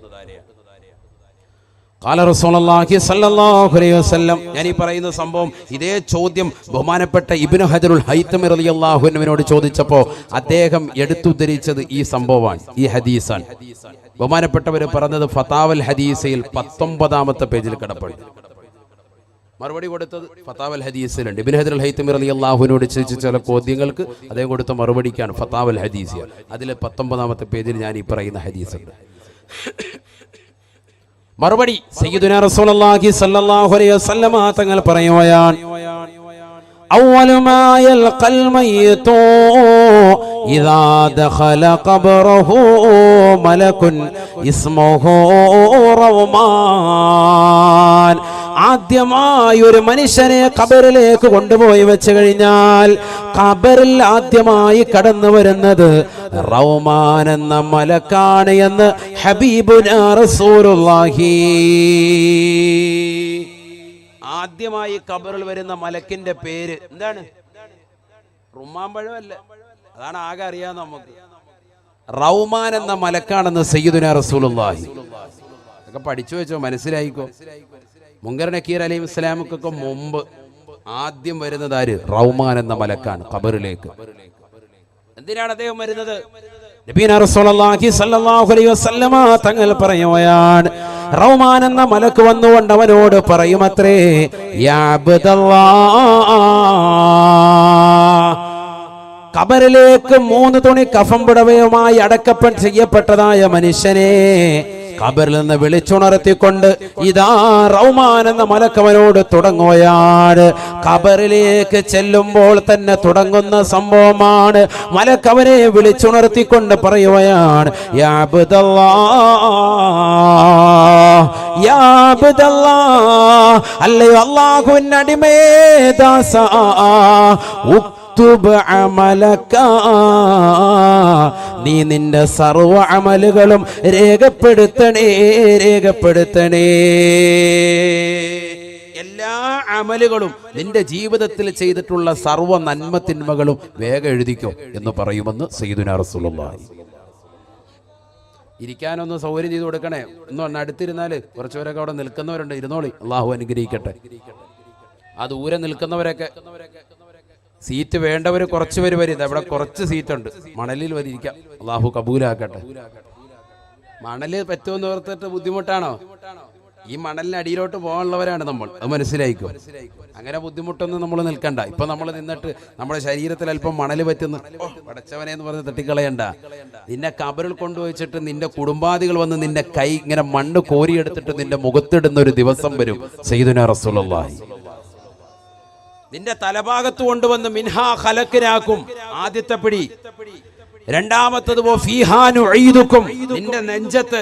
ഖാല റസൂലുള്ളാഹി സ്വല്ലല്ലാഹു അലൈഹി വസല്ലം. ഞാൻ ഈ പറയുന്ന സംഭവം, ഇതേ ചോദ്യം ബഹുമാനപ്പെട്ട ഇബ്നു ഹജറുൽ ഹൈതമി റളിയല്ലാഹു അൻഹുവിനോട് ചോദിച്ചപ്പോൾ അദ്ദേഹം എടുത്തുദ്ധരിച്ചത് ഈ സംഭവമാണ്, ഈ ഹദീസാണ്. ബഹുമാനപ്പെട്ടവർ പറഞ്ഞത് ഫതാവൽ ഹദീസയിൽ 19-ാമത്തെ പേജിൽ കിടപ്പുണ്ട്. മറുപടി കൊടുത്തത് ഫതാവൽ ഹദീസിലുണ്ട്. ഇബ്നു ഹജറുൽ ഹൈതമി റളിയല്ലാഹുവിനോട് ചോദിച്ച ചില ചോദ്യങ്ങൾക്ക് അദ്ദേഹം കൊടുത്ത മറുപടിക്കാണ് ഫതാവൽ ഹദീസിയ. അതിൽ 19-ാമത്തെ പേജിൽ ഞാൻ ഈ പറയുന്ന ഹദീസുണ്ട്. മറുപടി സയ്യിദുനാ റസൂലുള്ളാഹി സ്വല്ലല്ലാഹു അലൈഹി വസല്ലമ തങ്ങൾ പറയുകയാണ്, അവ്വലു മാ യൽഖൽ മയ്യിതു ഇദാ ദഖല ഖബറഹു മലകുൻ ഇസ്മുഹു റൗമാൻ. ആദ്യമായി ഒരു മനുഷ്യനെ ഖബറിലേക്ക് കൊണ്ടുപോയി വെച്ച് കഴിഞ്ഞാൽ ഖബറിൽ ആദ്യമായി കടന്നു വരുന്നത് റൗമാൻ എന്ന മലക്കാണ് എന്ന് ഹബീബുനാ റസൂലുള്ളാഹി. ആദ്യമായി ഖബറിൽ വരുന്ന മലക്കിന്റെ പേര് എന്താണ്? റുമ്മാമ്പഴമല്ല, അതാണ് ആകെ അറിയാം നമുക്ക്. റൗമാൻ എന്ന മലക്കാണെന്ന് സയ്യിദുനാ റസൂലുള്ളാഹി. ഒക്കെ പഠിച്ചു വെച്ചോ, മനസ്സിലായിക്കോ. മുങ്കർ നക്കീർ അലൈഹിസ്സലാമുക്കൊക്കെ മുമ്പ് ആദ്യം വരുന്നത് ആര്? റൗമാൻ എന്ന മലക്കാണ് ഖബറിലേക്ക്. എന്തിനാണ് അദ്ദേഹം വരുന്നത്? നബിയുനാ റസൂലുള്ളാഹി സ്വല്ലല്ലാഹു അലൈഹി വസല്ലമ തങ്ങൾ പറയുകയാണ്, റൗമാൻ എന്ന മലക്ക് വന്നുകൊണ്ട് അവനോട് പറയുമത്രേ, യാ അബ്ദല്ലാഹ്, ഖബറിലേക്ക് 3 തുണി കഫൻ പുടവയുമായി ചെയ്യപ്പെട്ടതായ മനുഷ്യനെ, ഖബറിൽ നിന്ന് വിളിച്ചുണർത്തിക്കൊണ്ട് ഇതാ റൗമാൻ എന്ന മലക്കവനോട് തുടങ്ങുകയാണ്. ഖബറിലേക്ക് ചെല്ലുമ്പോൾ തന്നെ തുടങ്ങുന്ന സംഭവമാണ്. മലക്കവനെ വിളിച്ചുണർത്തിക്കൊണ്ട് പറയുകയാണ്, യാ അബ്ദല്ലാഹ്, യാ അബ്ദല്ലാഹ്, അല്ലയോ അല്ലാഹുവിന്റെ അടിമയേ, ദാസാ, നീ നിന്റെ സർവ അമലുകളും രേഖപ്പെടുത്തണേ, രേഖപ്പെടുത്തണേ. എല്ലാ അമലുകളും നിന്റെ ജീവിതത്തിൽ ചെയ്തിട്ടുള്ള സർവ നന്മ തിന്മകളും വേഗം എഴുതിക്കോ എന്ന് പറയുമെന്ന് സയ്യിദുനാ റസൂലുള്ളാഹി. ഇരിക്കാനൊന്ന് സൗകര്യം ചെയ്ത് കൊടുക്കണേ. ഒന്ന് അടുത്തിരുന്നാല് കുറച്ചുപേരൊക്കെ അവിടെ നിൽക്കുന്നവരുണ്ട്, ഇരുന്നോളി. അള്ളാഹു അനുഗ്രഹിക്കട്ടെ. ആ ദൂരെ നിൽക്കുന്നവരൊക്കെ സീറ്റ് വേണ്ടവർ കുറച്ച് പേര് വരും. അവിടെ കുറച്ച് സീറ്റുണ്ട്, മണലിൽ വരിയിരിക്കാം. അള്ളാഹു കബൂലാക്കട്ടെ. മണല് പറ്റുമെന്ന് ഓർത്തിട്ട് ബുദ്ധിമുട്ടാണോ? ഈ മണലിന് അടിയിലോട്ട് പോകാനുള്ളവരാണ് നമ്മൾ, അത് മനസ്സിലായിക്കോ. അങ്ങനെ ബുദ്ധിമുട്ടൊന്നും നമ്മൾ നിൽക്കണ്ട. ഇപ്പൊ നമ്മൾ നിന്നിട്ട് നമ്മുടെ ശരീരത്തിൽ അല്പം മണല് പറ്റുന്നു, പടച്ചവനെ എന്ന് പറഞ്ഞ് തട്ടിക്കളയണ്ട. നിന്നെ കബറിൽ കൊണ്ടുവച്ചിട്ട് നിന്റെ കുടുംബാദികൾ വന്ന് നിന്റെ കൈ ഇങ്ങനെ മണ്ണ് കോരിയെടുത്തിട്ട് നിന്റെ മുഖത്തിടുന്ന ഒരു ദിവസം വരും. സയ്യിദുനാ റസൂലുള്ളാഹി നിന്റെ തലഭാഗത്ത് കൊണ്ടുവന്ന് മിൻഹാ ഖലഖനാക്കും, ആദ്യത്തെ പിടി. രണ്ടാമത്തത് ഫീഹാ നുഈദുക്കും, നിന്റെ നെഞ്ചത്ത്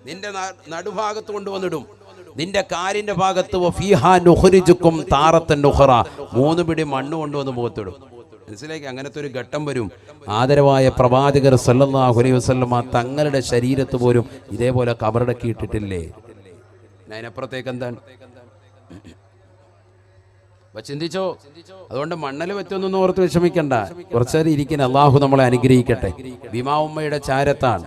നിന്റെ നടുഭാഗത്ത് കൊണ്ടുവന്നിടും. നിന്റെ കാലിന്റെ ഭാഗത്ത് ഫീഹാ നുഖ്രിജുക്കും താറത്തൻ നുഖറ, 3 പിടി മണ്ണ് കൊണ്ടുവന്ന് മുഖത്തിടും. മനസ്സിലാക്കി? അങ്ങനത്തെ ഒരു ഘട്ടം വരും. ആദരവായ പ്രവാചകർ സല്ലല്ലാഹു അലൈഹി വസല്ലമ തങ്ങളുടെ ശരീരത്ത് പോലും ഇതേപോലെ കബറടക്കി ഇട്ടിട്ടില്ലേ? അതിനപ്പുറത്തേക്ക് എന്താണ്? ചിന്തിച്ചോ? അതുകൊണ്ട് മണ്ണല് പറ്റുമെന്നൊന്നും ഓർത്ത് വിഷമിക്കണ്ട. കുറച്ചേരം ഇരിക്കുന്ന അള്ളാഹു നമ്മളെ അനുഗ്രഹിക്കട്ടെ. ബിമാ ഉമ്മയുടെ ചാരത്താണ്.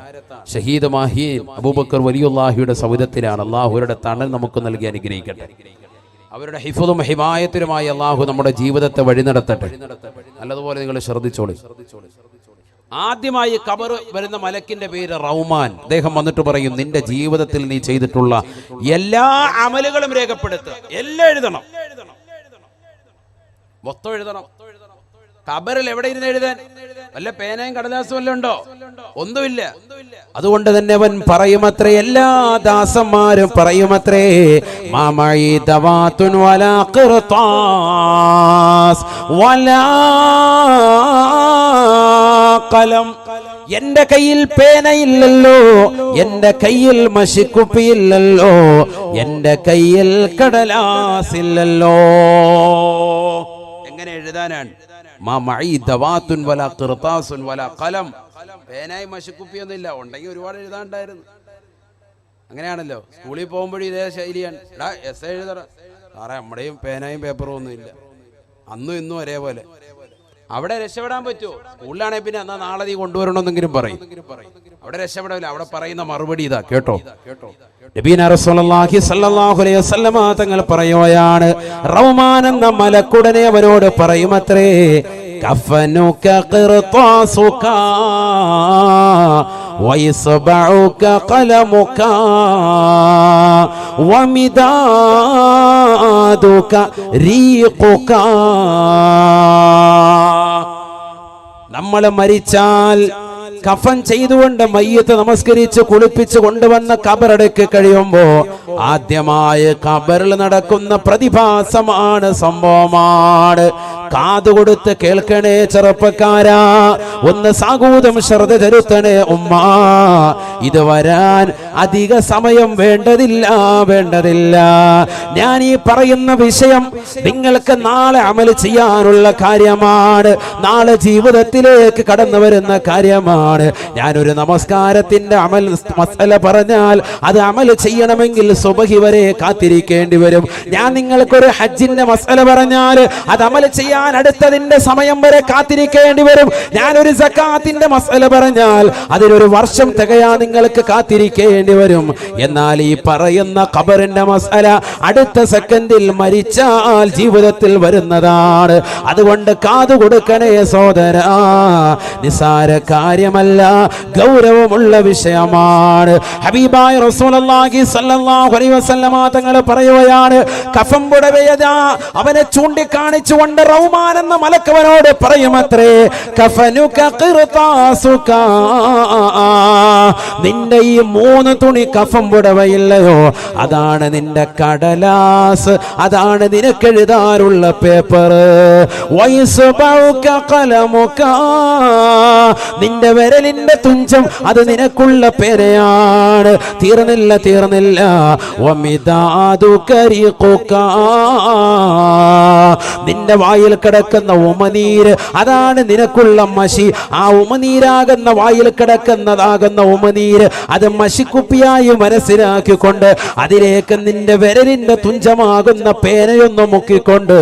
ഷഹീദ് മാഹിയൻ അബൂബക്കർ വലിയുല്ലാഹിയുടെ സൗദത്തിലാണ്. അള്ളാഹുരുടെ തണൽ നമുക്ക് നൽകി അനുഗ്രഹിക്കട്ടെ. അവരുടെ ഹിഫുദും ഹിമായത്തിനുമായി അള്ളാഹു നമ്മുടെ ജീവിതത്തെ വഴി നടത്തട്ടെ. നല്ലതുപോലെ നിങ്ങൾ ശ്രദ്ധിച്ചോളി. ആദ്യമായി ഖബർ വരുന്ന മലക്കിന്റെ പേര് റൗമാൻ. അദ്ദേഹം വന്നിട്ട് പറയും, നിന്റെ ജീവിതത്തിൽ നീ ചെയ്തിട്ടുള്ള എല്ലാ അമലുകളും രേഖപ്പെടുത്തുക, എല്ലാം എഴുതണം, മൊത്തം എഴുതണം. ഖബറിൽ എവിടെ ഇരുന്ന് എഴുതാൻ? വല്ല പേനയും കടലാസും വല്ലതും ഉണ്ടോ? ഒന്നുമില്ല. അതുകൊണ്ട് തന്നെ അവൻ പറയുമത്രേ, എല്ലാ ദാസന്മാരും പറയുമത്രേ, മാമഈ ദവാതുൻ വലാ ഖിർതാസ് വലാ ഖലം, എന്റെ കയ്യിൽ പേനയില്ലല്ലോ, എന്റെ കയ്യിൽ മഷിക്കുപ്പിയില്ലല്ലോ, എന്റെ കയ്യിൽ കടലാസില്ലല്ലോ. എങ്ങനെ എഴുതാനാണ്? പേനായി മഷിക്കുപ്പിയൊന്നുമില്ല. ഉണ്ടെങ്കിൽ ഒരുപാട് എഴുതാണ്ടായിരുന്നു. അങ്ങനെയാണല്ലോ, സ്കൂളിൽ പോകുമ്പോഴും ഇതേ ശൈലിയാണ്. എസ് എഴുതറ സാറേ, നമ്മുടെയും പേനായും പേപ്പറും ഒന്നും ഇല്ല. അന്നും ഇന്നും ഒരേപോലെ. അവിടെ രക്ഷപ്പെടാൻ പറ്റുമോ? സ്കൂളിലാണെങ്കിൽ പിന്നെ എന്നാ നാളെ നീ കൊണ്ടുവരണമെന്നെങ്കിലും പറയും. അവിടെ രക്ഷപ്പെടില്ല. അവിടെ പറയുന്ന മറുപടി ഇതാ, കേട്ടോ. നബീന റസൂലുള്ളാഹി സ്വല്ലല്ലാഹു അലൈഹി വസല്ലമ തങ്ങൾ പറയുകയാണ്, റൗമാൻ എന്ന മലക്കുടനെ അവനോട് പറയുമത്രേ, കഫനുക ഖിർതാസുക വയസ്ബഉക ഖലമുക വമിദാദുക റീഖുക. നമ്മൾ മരിച്ചാൽ കഫൻ ചെയ്തുകൊണ്ട് മയ്യത്ത് നമസ്കരിച്ച് കുളിപ്പിച്ച് കൊണ്ടുവന്ന ഖബറടക്കി കഴിയുമ്പോ ആദ്യമായി ഖബറിൽ നടക്കുന്ന പ്രതിഭാസമാണ്, സംഭവമാണ്. കാതുകൊടുത്ത് കേൾക്കണേ ചെറുപ്പക്കാരാ, ഒന്ന് സാഗൂതം ശ്രദ്ധ ചെലുത്തണേ ഉമ്മ. ഇത് വരാൻ അധിക സമയം വേണ്ടതില്ല, വേണ്ടതില്ല. ഞാൻ ഈ പറയുന്ന വിഷയം നിങ്ങൾക്ക് നാളെ അമൽ ചെയ്യാനുള്ള കാര്യമാണ്, നാളെ ജീവിതത്തിലേക്ക് കടന്നു വരുന്ന കാര്യമാണ്. ഞാനൊരു നമസ്കാരത്തിന്റെ അമൽ മസല പറഞ്ഞാൽ അത് അമൽ ചെയ്യണമെങ്കിൽ സുബഹി വരെ കാത്തിരിക്കേണ്ടി വരും. ഞാൻ നിങ്ങൾക്കൊരു ഹജ്ജിന്റെ മസല പറഞ്ഞാൽ അത് അമൽ ചെയ്യാൻ അടുത്തതിന്റെ സമയം വരെ കാത്തിരിക്കേണ്ടി വരും. ഞാനൊരു സക്കാത്തിന്റെ മസല പറഞ്ഞാൽ അതിനൊരു വർഷം തികയാ നിങ്ങൾക്ക് കാത്തിരിക്കേണ്ടി വരും. എന്നാൽ ഈ പറയുന്ന ഖബറിന്റെ മസല അടുത്ത സെക്കൻഡിൽ മരിച്ചാൽ ജീവിതത്തിൽ വരുന്നതാണ്. അതുകൊണ്ട് കാതു കൊടുക്കണേ സഹോദരാ, നിസാര കാര്യമല്ല, ഗൗരവമുള്ള വിഷയമാണ്. ഹബീബായ റസൂലുള്ളാഹി സ്വല്ലല്ലാഹു അലൈഹി വസല്ലമ തങ്ങൾ പറയുകയാണ്, കഫൻ പുടവയതാ അവനെ ചൂണ്ടിക്കാണിച്ചുകൊണ്ട് റഹ്മാൻ എന്ന മലക്കവനോട് പറയുമത്രേ, കഫനുക ഖിർതാസുക, നിന്റെ ഈ 3 തുണി കഫം പുടവയില്ലയോ, അതാണ് നിന്റെ കടലാസ്, അതാണ് നിനക്കെഴുതാനുള്ള പേപ്പർ. വയസ്ബഉക ഖലമുക, നിന്റെ വിരലിന്റെ തുഞ്ചം അത് നിനക്കുള്ള പേരയാണ്. തീർന്നില്ല. വമിദാദുക റിഖുക, നിന്റെ വായിൽ കിടക്കുന്ന ഉമനീര് അതാണ് നിനക്കുള്ള മഷി. ആ ഉമനീരാകുന്ന വായിൽ കിടക്കുന്നതാകുന്ന ഉമനീര് അത് മഷിക്കുപ്പിയായി മനസ്സിലാക്കിക്കൊണ്ട് അതിലേക്ക് നിന്റെ വിരലിന്റെ തുഞ്ചമാകുന്ന പേനയൊന്ന് മുക്കിക്കൊണ്ട്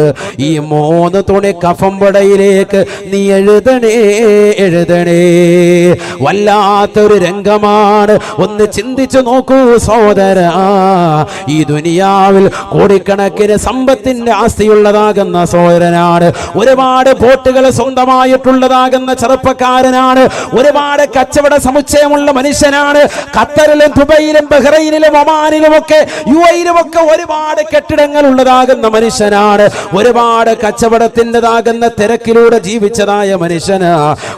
ഈ 3 തുണി കഫംപടയിലേക്ക് നീ എഴുതണേ. വല്ലാത്തൊരു രംഗമാണ്. ഒന്ന് ചിന്തിച്ചു നോക്കൂ സഹോദര. ഈ ദുനിയാവിൽ കോടിക്കണക്കിന് സമ്പത്തിന്റെ ആസ്തിയുള്ളതാകുന്ന സഹോദരനാണ്, ഒരുപാട് ബോട്ടുകൾ സ്വന്തമായിട്ടുള്ളതാകുന്ന ചെറുപ്പക്കാരനാണ്, ഒരുപാട് കച്ചവട സമുച്ചയമുള്ള മനുഷ്യനാണ്. ഖത്തറിലും ദുബൈയിലും ബഹ്റൈനിലും ഒമാനിലും ഒക്കെ യുഎഇയിലും ഒക്കെ ഒരുപാട് കെട്ടിടങ്ങൾ ഉള്ളതാകുന്ന മനുഷ്യനാണ്, ഒരുപാട് കച്ചവടത്തിൻ്റെതാകുന്ന തിരക്കിലൂടെ ജീവിച്ചതായ മനുഷ്യന്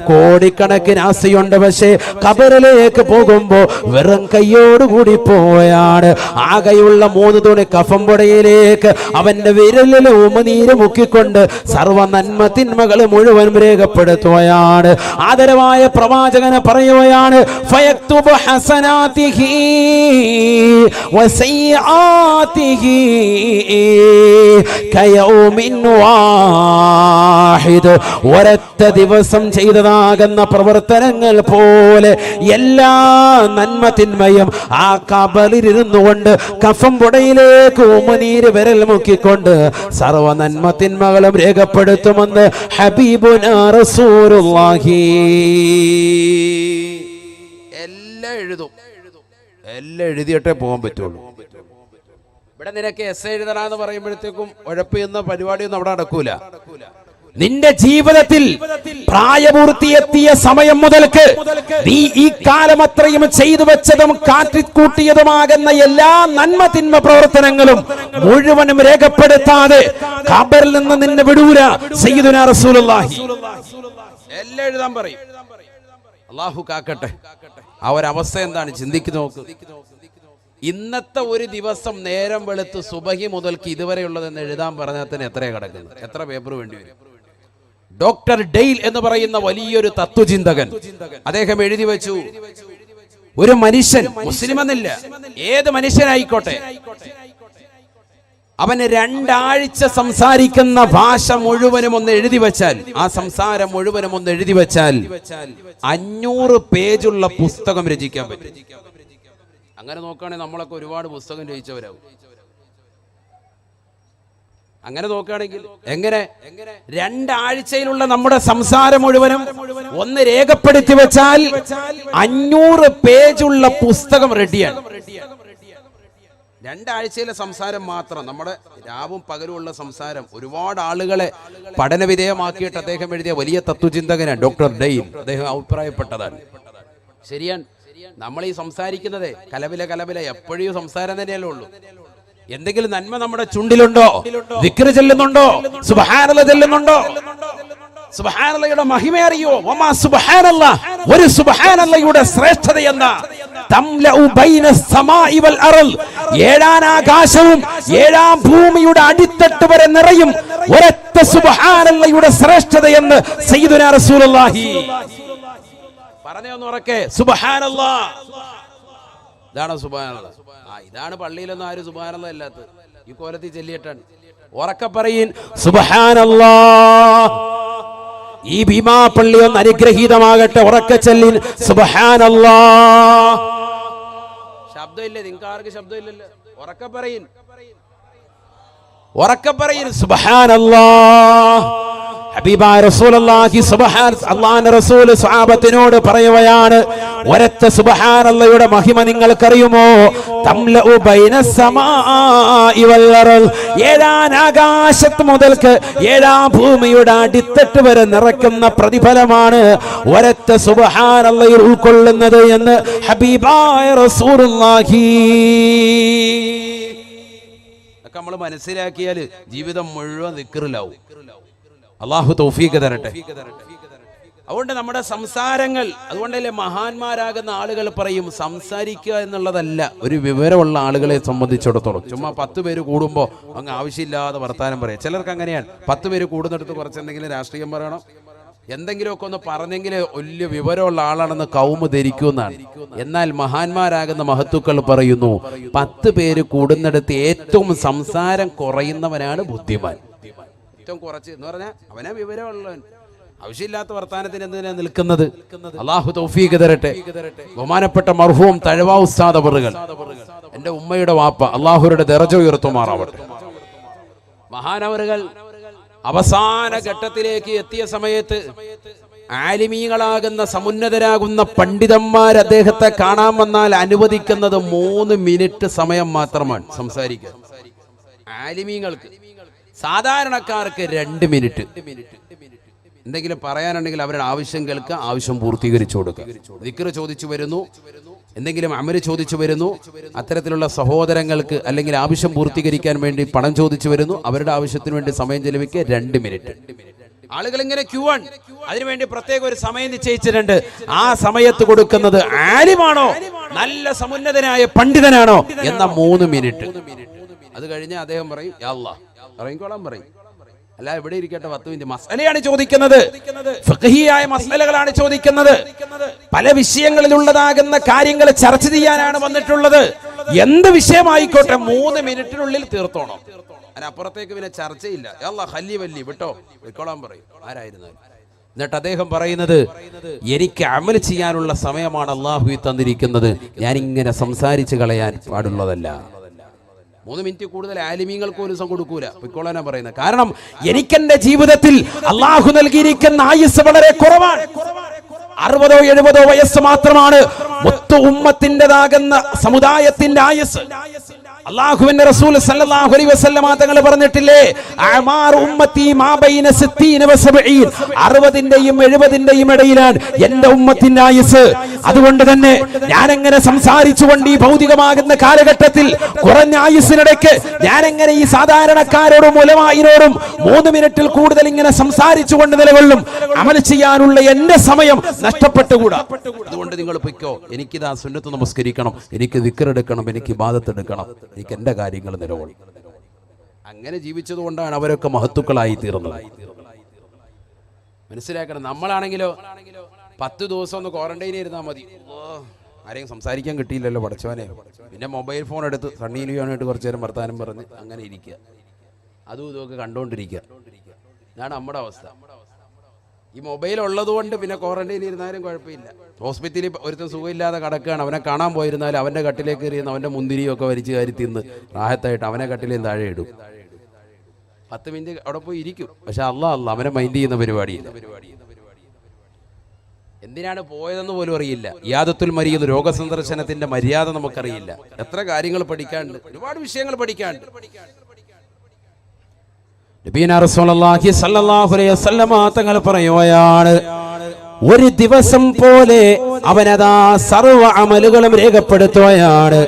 കോടിക്കണക്കിന് ആസ്തിയുണ്ട്. പക്ഷേ ഖബറിലേക്ക് പോകുമ്പോ വെറും കയ്യോടുകൂടി പോയാണ്. ആകെയുള്ള 3 തുണി കഫംപുടയിലേക്ക് അവന്റെ വിരലിലെ ഉമനീര് മുക്കിക്കൊണ്ട് സർവ നന്മ തിന്മകൾ മുഴുവൻ രേഖപ്പെടുത്തുകയാണ്. ആദരവായ പ്രവാചകനെ പറയുകയാണ്, ഫയക്തുബു ഹസനാതിഹി വസയ്യാതിഹി കയൗമിൻ വാഹിദ്, ഒരൊറ്റ ദിവസം ചെയ്തതാകുന്ന പ്രവർത്തനങ്ങൾ പോലെ എല്ലാ നന്മ തിന്മയും ആ ഖബറിലിരുന്നു കൊണ്ട് കഫംപുടയിലേക്ക് ഉമനീര് വിരൽ മുക്കിക്കൊണ്ട് സർവ നന്മ തിന്മകളും രേഖപ്പെടുത്തുമെന്ന് ഹബീബുനാ റസൂലുള്ളാഹി. എല്ലാം എഴുതിയിട്ടേ പോകാൻ പറ്റുള്ളൂ. ഇവിടെ നിനക്ക് എസ് എഴുതണമെന്ന് പറയുമ്പോഴത്തേക്കും ഉഴപ്പിയുന്ന പരിപാടിയൊന്നും അവിടെ നടക്കൂല. നിന്റെ ജീവിതത്തിൽ പ്രായപൂർത്തിയെത്തിയ സമയം മുതൽക്ക് നീ ഈ കാലം അത്രയും ചെയ്തു വെച്ചതും കാട്ടിക്കൂട്ടിയതുമാകുന്ന എല്ലാ നന്മ തിന്മ പ്രവർത്തനങ്ങളും മുഴുവനും രേഖപ്പെടുത്താതെ ഖബറിൽ നിന്ന് നിന്നെ വിടൂല സയ്യിദുനാ റസൂലുള്ളാഹി. എല്ലാം എഴുതാൻ പറയും. അല്ലാഹു കാക്കട്ടെ. ആ ഒരു അവസ്ഥ എന്താണ് ചിന്തിച്ചു നോക്ക്. ഇന്നത്തെ ഒരു ദിവസം നേരം വെളുത്ത് സുബഹി മുതൽക്ക് ഇതുവരെയുള്ളതെന്ന് എഴുതാൻ പറഞ്ഞാൽ തന്നെ എത്രയാണ് കിടക്കുന്നത്? എത്ര പേപ്പർ വേണ്ടി വരും? ഡോക്ടർ ഡെയിൽ എന്ന് പറയുന്ന വലിയൊരു തത്വചിന്തകൻ അദ്ദേഹം എഴുതി വെച്ചു, ഒരു മനുഷ്യൻ, മുസ്ലിം എന്നില്ല, ഏത് മനുഷ്യനായിക്കോട്ടെ, അവന് 2 ആഴ്ച സംസാരിക്കുന്ന ഭാഷ മുഴുവനും ഒന്ന് എഴുതി വെച്ചാൽ, ആ സംസാരം മുഴുവനും ഒന്ന് എഴുതി വെച്ചാൽ 500 പേജുള്ള പുസ്തകം രചിക്കാൻ പറ്റും. അങ്ങനെ നോക്കുകയാണെങ്കിൽ നമ്മളൊക്കെ ഒരുപാട് പുസ്തകം രചിച്ചവരാകും. അങ്ങനെ നോക്കുകയാണെങ്കിൽ എങ്ങനെ 2 ആഴ്ചയിലുള്ള നമ്മുടെ സംസാരം മുഴുവനും ഒന്ന് രേഖപ്പെടുത്തി വെച്ചാൽ 500 പേജുള്ള പുസ്തകം റെഡിയാണ്. 2 ആഴ്ചയിലെ സംസാരം മാത്രം, നമ്മുടെ രാവും പകലുമുള്ള സംസാരം ഒരുപാട് ആളുകളെ പഠനവിധേയമാക്കിയിട്ട് അദ്ദേഹം എഴുതിയ വലിയ തത്വചിന്തകനാണ് ഡോക്ടർ ഡെയിൽ. അദ്ദേഹം അഭിപ്രായപ്പെട്ടതാണ്. ശരിയാണ്, നമ്മൾ ഈ സംസാരിക്കുന്നത് കലവില എപ്പോഴും സംസാരം തന്നെയല്ലേ ഉള്ളൂ. എന്തെങ്കിലും നന്മ നമ്മുടെ ചുണ്ടിലുണ്ടോ? ദിക്ർ ചെല്ലുന്നുണ്ടോ? സുബ്ഹാനല്ലാഹ് ചെല്ലുന്നുണ്ടോ? സുബ്ഹാനല്ലാഹയുടെ മഹിമ അറിയോ? വമാ സുബ്ഹാനല്ലാഹ്, ഒരു സുബ്ഹാനല്ലാഹയുടെ ശ്രേഷ്ഠത എന്താ? തംലഉ ബൈന സമാഇ വൽ അർള്, 7 ആകാശവും 7 ഭൂമിയുടെ അടിത്തട്ട് വരെ നിറയും ഒരൊറ്റ സുബ്ഹാനല്ലാഹയുടെ ശ്രേഷ്ഠത എന്ന് സയ്യിദുനാ റസൂലുള്ളാഹി. പറഞ്ഞേ ഒന്ന് ഉറക്കെ, സുബ്ഹാനല്ലാഹ്. ഇതാണ് സുബ്ഹാനല്ലാഹ്. ഇതാണ് പള്ളിയിലൊന്നും ആരും സുബ്ഹാനല്ലാഹ് ഇല്ലാത്തത്. ഈ കോലത്തിൽ ചെല്ലിയിട്ടാണ്. ഉറക്കെ പറയിൻ സുബ്ഹാനല്ലാഹ്. ഈ ഭീമാ പള്ളി ഒന്ന് അനുഗ്രഹീതമാകട്ടെ. ഉറക്കെ ചെല്ലിൻ സുബ്ഹാനല്ലാഹ്. ശബ്ദമില്ലേ? നിങ്ങൾക്ക് ആർക്ക് ശബ്ദമില്ലല്ലോ? ഉറക്കെ പറയിൻ, ഉറക്കെ പറയിൻ സുബ്ഹാനല്ലാഹ്. ഹബീബായ റസൂലുള്ളാഹി അല്ലാഹുവിന്റെ റസൂൽ സ്വഹാബത്തിനോട് പറയുകയാണ്, ഒരൊറ്റ സുബ്ഹാനല്ലാഹയുടെ മഹിമ നിങ്ങൾക്കറിയുമോ? തംലഉ ബൈന സമാഇ വൽ അർള്, 7 ആകാശത്ത് മുതൽക്ക് 7 ഭൂമിയുടെ അടിത്തട്ട് വരെ നിറയ്ക്കുന്ന പ്രതിഫലമാണ് ഒരൊറ്റ സുബ്ഹാനല്ലാഹ് ഉൾക്കൊള്ളുന്നത് എന്ന് ഹബീബായ റസൂലുള്ളാഹി. നമ്മൾ മനസ്സിലാക്കിയാൽ ജീവിതം മുഴുവൻ ദിക്റിലാവും. അള്ളാഹു തൗഫീഖ് തരട്ടെ. അതുകൊണ്ട് നമ്മുടെ സംസാരങ്ങൾ, അതുകൊണ്ടല്ലേ മഹാന്മാരാകുന്ന ആളുകൾ പറയും സംസാരിക്കുക എന്നുള്ളതല്ല ഒരു വിവരമുള്ള ആളുകളെ സംബന്ധിച്ചിടത്തോളം. ചുമ്മാ 10 പേര് കൂടുമ്പോൾ അങ്ങ് ആവശ്യമില്ലാതെ വർത്താനം പറയാം. ചിലർക്ക് അങ്ങനെയാണ്. 10 പേര് കൂടുന്നിടത്ത് കുറച്ചെന്തെങ്കിലും രാഷ്ട്രീയം പറയണം, എന്തെങ്കിലുമൊക്കെ ഒന്ന് പറഞ്ഞെങ്കിൽ വലിയ വിവരമുള്ള ആളാണെന്ന് കൗമ ധരിക്കുമെന്നാണ്. എന്നാൽ മഹാന്മാരാകുന്ന മഹത്തുക്കൾ പറയുന്നു 10 പേര് കൂടുന്നിടത്ത് ഏറ്റവും സംസാരം കുറയുന്നവനാണ് ബുദ്ധിമാൻ. ഏറ്റവും കുറച്ച് എന്ന് പറഞ്ഞാൽ അവനാ വിവരമുള്ളവൻ. ആവശ്യമില്ലാത്ത വർത്താനത്തിന് എന്തിനാ നിൽക്കുന്നത്? അള്ളാഹു തൗഫീഖ് തരട്ടെ. ബഹുമാനപ്പെട്ട മർഹൂം തഴവ ഉസ്താദ് അവറുകൾ, എൻ്റെ ഉമ്മയുടെ വാപ്പ, അള്ളാഹുരുടെ ദർജ ഉയർത്തുമാറാവട്ടെ. മഹാനവറുകൾ അവസാന ഘട്ടത്തിലേക്ക് എത്തിയ സമയത്ത് ആലിമീങ്ങളാകുന്ന സമുന്നതരാകുന്ന പണ്ഡിതന്മാർ അദ്ദേഹത്തെ കാണാൻ വന്നാൽ അനുവദിക്കുന്നത് 3 മിനിറ്റ് സമയം മാത്രമാണ് സംസാരിക്കാൻ. ആലിമീങ്ങൾക്ക്, സാധാരണക്കാർക്ക് 2 മിനിറ്റ്. എന്തെങ്കിലും പറയാനുണ്ടെങ്കിൽ അവരുടെ ആവശ്യം കേൾക്കുക, ആവശ്യം പൂർത്തീകരിച്ചു കൊടുക്കുക. ദിക്ർ ചോദിച്ചു വരുന്നു, എന്തെങ്കിലും അമല് ചോദിച്ചു വരുന്നു, അത്തരത്തിലുള്ള സഹോദരങ്ങൾക്ക് അല്ലെങ്കിൽ ആവശ്യം പൂർത്തീകരിക്കാൻ വേണ്ടി പണം ചോദിച്ചു വരുന്നു, അവരുടെ ആവശ്യത്തിന് വേണ്ടി സമയം ചെലവിക്കുക 2 മിനിറ്റ്. ആളുകൾ ഇങ്ങനെ ക്യൂ ആണ്. അതിനുവേണ്ടി പ്രത്യേക ഒരു സമയം നിശ്ചയിച്ചിട്ടുണ്ട്. ആ സമയത്ത് കൊടുക്കുന്നത് ആലിമാണോ, നല്ല സമുന്നതനായ പണ്ഡിതനാണോ എന്ന 3 മിനിറ്റ്. അത് കഴിഞ്ഞ് അദ്ദേഹം പറയും യാ അല്ലാഹ് ഇറങ്ങിക്കോളാൻ പറയും. അല്ല ഇവിടെ ഇരിക്കട്ടെ 10 മിനിറ്റ്. മസ്അലയാണ് ചോദിക്കുന്നത്, ഫഖഹിയായ മസ്അലകളാണ് ചോദിക്കുന്നത്, പല വിഷയങ്ങളിലുള്ളതാകുന്ന കാര്യങ്ങൾ ചർച്ച ചെയ്യാനാണ് വന്നിട്ടുള്ളത്. എന്ത് വിഷയമായിക്കോട്ടെ 3 മിനിറ്റിനുള്ളിൽ തീർത്തോണം. അതിനപ്പുറത്തേക്ക് പിന്നെ ചർച്ചയില്ല. അല്ലാഹ് ഖല്ലി വല്ലി വിട്ടോ വിട്ടോളാൻ പറയും ആരായിരുന്നാലും. എന്നിട്ട് അദ്ദേഹം പറയുന്നത് എനിക്ക് അമൽ ചെയ്യാനുള്ള സമയമാണ് അള്ളാഹു തന്നിരിക്കുന്നത്, ഞാനിങ്ങനെ സംസാരിച്ച് കളയാൻ പാടുള്ളതല്ല. 3 മിനിറ്റ് കൂടുതൽ ആലിമീങ്ങൾക്ക് ഒരു ദിവസം കൊടുക്കൂല, പൊയ്ക്കോളാനാ പറയുന്നത്. കാരണം എനിക്കെന്റെ ജീവിതത്തിൽ അള്ളാഹു നൽകിയിരിക്കുന്ന ആയുസ് വളരെ കുറവാണ്. 60 70 വയസ്സ് മാത്രമാണ് മൊത്ത ഉമ്മത്തിൻ്റെതാകുന്ന സമുദായത്തിന്റെ ആയുസ്. അല്ലാഹുവിന്റെ റസൂൽ സല്ലല്ലാഹു അലൈഹി വസല്ലം തങ്ങൾ പറഞ്ഞിട്ടില്ലേ, അഅമാർ ഉമ്മത്തി മാ ബൈന 60 വ 70, 60ന്റെയും 70ന്റെയും ഇടയിലാണ് എന്റെ ഉമ്മത്തിന്റെ ആയുസ്. അതുകൊണ്ട് തന്നെ ഞാൻ എങ്ങനെ സംസാരിച്ചുകൊണ്ട് ഈ ഭൗതികമാകുന്ന കാലഘട്ടത്തിൽ കുറഞ്ഞ ആയുസ്സിനിടയ്ക്ക് ഞാൻ എങ്ങനെ ഈ സാധാരണക്കാരോടും ഉലമായിനോടും 3 മിനിറ്റിൽ കൂടുതൽ ഇങ്ങനെ സംസാരിച്ചുകൊണ്ട് നിലകൊള്ളും? അമൽ ചെയ്യാനുള്ള എന്റെ സമയം നഷ്ടപ്പെട്ടുകൂടാ. അതുകൊണ്ട് നിങ്ങൾ പൊയ്ക്കോ, എനിക്കിതാ സുന്നത്ത് നമസ്കരിക്കണം, എനിക്ക് ദിക്ർ എടുക്കണം, എനിക്ക് ഇബാദത്ത് എടുക്കണം, എനിക്ക് എന്റെ കാര്യങ്ങൾ നിലകൊള്ളും. അങ്ങനെ ജീവിച്ചത് കൊണ്ടാണ് അവരൊക്കെ മഹത്തുക്കളായി തീർന്നത്. മനസ്സിലാക്കണം. നമ്മളാണെങ്കിലോ 10 ദിവസം ഒന്ന് ക്വാറന്റൈനിൽ ഇരുന്നാൽ മതി. ആരെയും സംസാരിക്കാൻ കിട്ടിയില്ലല്ലോ പഠിച്ചവനെ. പിന്നെ മൊബൈൽ ഫോൺ എടുത്ത് സണ്ണിയിലുമായിട്ട് കുറച്ചു നേരം വർത്താനം പറഞ്ഞ് അങ്ങനെ ഇരിക്കുക, അതും ഇതൊക്കെ കണ്ടുകൊണ്ടിരിക്കുക. ഇതാണ് നമ്മുടെ അവസ്ഥ. ഈ മൊബൈൽ ഉള്ളത് കൊണ്ട് പിന്നെ ക്വാറന്റൈനിൽ ഇരുന്നാലും കുഴപ്പമില്ല. ഹോസ്പിറ്റലിൽ ഒരുത്തൻ സുഖമില്ലാതെ കിടക്കുകയാണ്, അവനെ കാണാൻ പോയിരുന്നാലും അവൻ്റെ കട്ടിലേക്ക് എറിയുന്ന അവൻ്റെ മുന്തിരിയൊക്കെ വലിച്ചു കയറി തിന്ന് റാഹത്തായിട്ട് അവനെ കട്ടിലേയും താഴെ ഇടും. 10 മിനിറ്റ് അവിടെ പോയി ഇരിക്കും. പക്ഷെ അല്ലാഹ് അവനെ മൈൻഡ് ചെയ്യുന്ന പരിപാടിയില്ല. എന്തിനാണ് പോയതെന്ന് പോലും അറിയില്ല. ഇയാദത്തുൽ മരീദ് രോഗസന്ദർശനത്തിന്റെ മര്യാദ നമുക്കറിയില്ല. എത്ര കാര്യങ്ങൾ പഠിക്കാനുണ്ട്, ഒരുപാട് വിഷയങ്ങൾ പഠിക്കാനുണ്ട്. നബിയനാ റസൂലുള്ളാഹി സ്വല്ലല്ലാഹു അലൈഹി വസല്ലം തങ്ങൾ പറയുകയാണ്, ഒരു ദിവസം പോലെ അവനതാ സർവ്വ അമലുകളും രേഖപ്പെടുത്തുകയാണ്.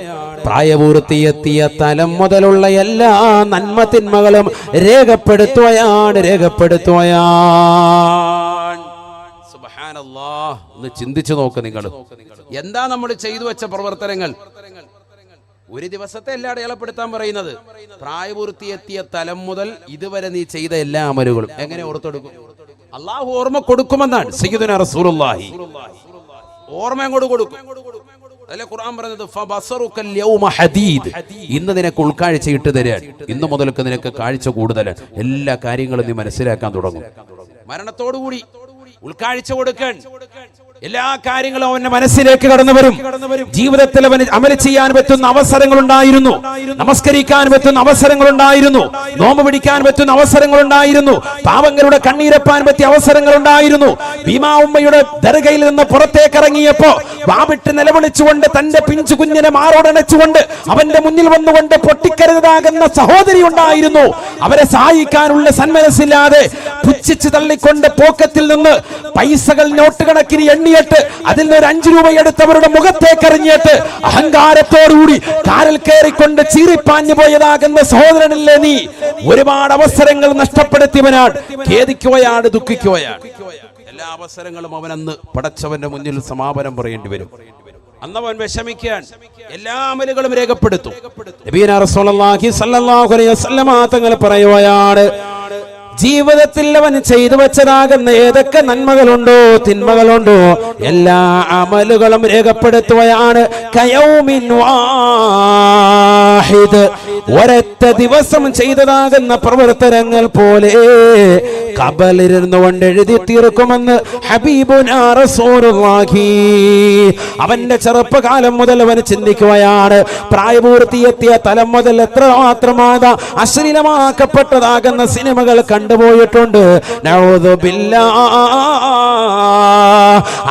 പ്രായപൂർത്തിയെത്തിയ തലം മുതലുള്ള എല്ലാ നന്മ തിന്മകളും രേഖപ്പെടുത്തുകയാണ്. സുബ്ഹാനല്ലാഹ്. ഒന്ന് ചിന്തിച്ചു നോക്ക് നിങ്ങൾ, എന്താ നമ്മൾ ചെയ്തു വെച്ച പ്രവർത്തനങ്ങൾ. ഒരു ദിവസത്തെ എല്ലാം അടയാളപ്പെടുത്താൻ പറയുന്നത്. പ്രായപൂർത്തിയെത്തിയ തലം മുതൽ ഇതുവരെ നീ ചെയ്ത എല്ലാ അമലുകളും എങ്ങനെ ഓർത്തെടുക്കും? അള്ളാഹു ഓർമ്മ കൊടുക്കുമെന്നാണ് സയ്യിദുനാ റസൂലുള്ളാഹി. ഓർമ്മ അങ്ങോട്ട് കൊടുക്കും. അതല്ലേ ഖുർആൻ പറയുന്നത്, ഫബസറുക്കൽ യൗമ ഹദീദ്. ഇന്ന് നിനക്ക് ഉൾക്കാഴ്ച ഇട്ട് തരാൻ, ഇന്ന് മുതൽക്ക് നിനക്ക് കാഴ്ച കൂടുതലാണ്. എല്ലാ കാര്യങ്ങളും നീ മനസ്സിലാക്കാൻ തുടങ്ങും. മരണത്തോടുകൂടി ഉൾക്കാഴ്ച കൊടുക്കാൻ എല്ലാ കാര്യങ്ങളും അവന്റെ മനസ്സിലേക്ക് കടന്നു വരും. ജീവിതത്തിൽ അവന് അമൽ ചെയ്യാൻ പറ്റുന്ന അവസരങ്ങൾ ഉണ്ടായിരുന്നു, നമസ്കരിക്കാൻ പറ്റുന്ന അവസരങ്ങൾ ഉണ്ടായിരുന്നു, നോമ്പ് പിടിക്കാൻ പറ്റുന്ന അവസരങ്ങൾ ഉണ്ടായിരുന്നു, പാവങ്ങളുടെ കണ്ണീരപ്പാൻ പറ്റിയ അവസരങ്ങൾ ഉണ്ടായിരുന്നു. ഭീമാ ഉമ്മയുടെ ദർഗയിൽ നിന്ന് പുറത്തേക്ക് ഇറങ്ങിയപ്പോ വാവിട്ട് നിലവിളിച്ചുകൊണ്ട് തന്റെ പിഞ്ചു കുഞ്ഞിനെ മാറോടണച്ചുകൊണ്ട് അവന്റെ മുന്നിൽ വന്നുകൊണ്ട് പൊട്ടിക്കരുതാകുന്ന സഹോദരി ഉണ്ടായിരുന്നു. അവരെ സഹായിക്കാനുള്ള സന്മനസ്സില്ലാതെ പുച്ഛിച്ച് തള്ളിക്കൊണ്ട് പോക്കറ്റിൽ നിന്ന് പൈസകൾ നോട്ട് കണക്കിന് എണ്ണി എണ്ണിയിട്ട് അതിൽ നിന്ന് 5 രൂപ എടുത്ത് അവരുടെ മുഖത്തേക്ക് എറിഞ്ഞിട്ട് അഹങ്കാരത്തോടുകൂടി കാറിൽ കയറിക്കൊണ്ട് ചീറിപ്പാഞ്ഞു പോയതാകുന്ന സഹോദരനല്ലേ നീ? ഒരുപാട് അവസരങ്ങൾ നഷ്ടപ്പെടുത്തിയവനാണ്. ഖേദിക്കുകയാണ്, ദുഃഖിക്കുകയാണ്. എല്ലാ അവസരങ്ങളും അവനന്ന് പടച്ചവന്റെ മുന്നിൽ സമാപനം പറയേണ്ടി വരും. അന്നവൻ വിഷമിക്കാൻ എല്ലാ അമലുകളും രേഖപ്പെടുത്തും. നബിയുനാ റസൂലുള്ളാഹി സ്വല്ലല്ലാഹു അലൈഹി വസല്ലമ തങ്ങൾ പറയുകയാണ്, ജീവിതത്തിൽ അവൻ ചെയ്തു വെച്ചതാകുന്ന ഏതൊക്കെ നന്മകളുണ്ടോ തിന്മകളുണ്ടോ എല്ലാ അമലുകളും രേഖപ്പെടുത്തുകയാണ്. കയൗമിൻ വാഹിദ്, ഒരൊറ്റ ദിവസം ചെയ്തതാകുന്ന പ്രവർത്തനങ്ങൾ പോലെ കബലിരുന്നു കൊണ്ട് എഴുതി തീർക്കുമെന്ന് ഹബീബുനാ റസൂലുള്ളാഹി. അവന്റെ ചെറുപ്പകാലം മുതൽ അവൻ ചിന്തിക്കുകയാണ്, പ്രായപൂർത്തിയെത്തിയ തലം മുതൽ എത്രമാത്രമാതാ അശ്ലീലമാക്കപ്പെട്ടതാകുന്ന സിനിമകൾ കണ്ടുപോയിട്ടുണ്ട്. നഊദു ബില്ലാഹ്.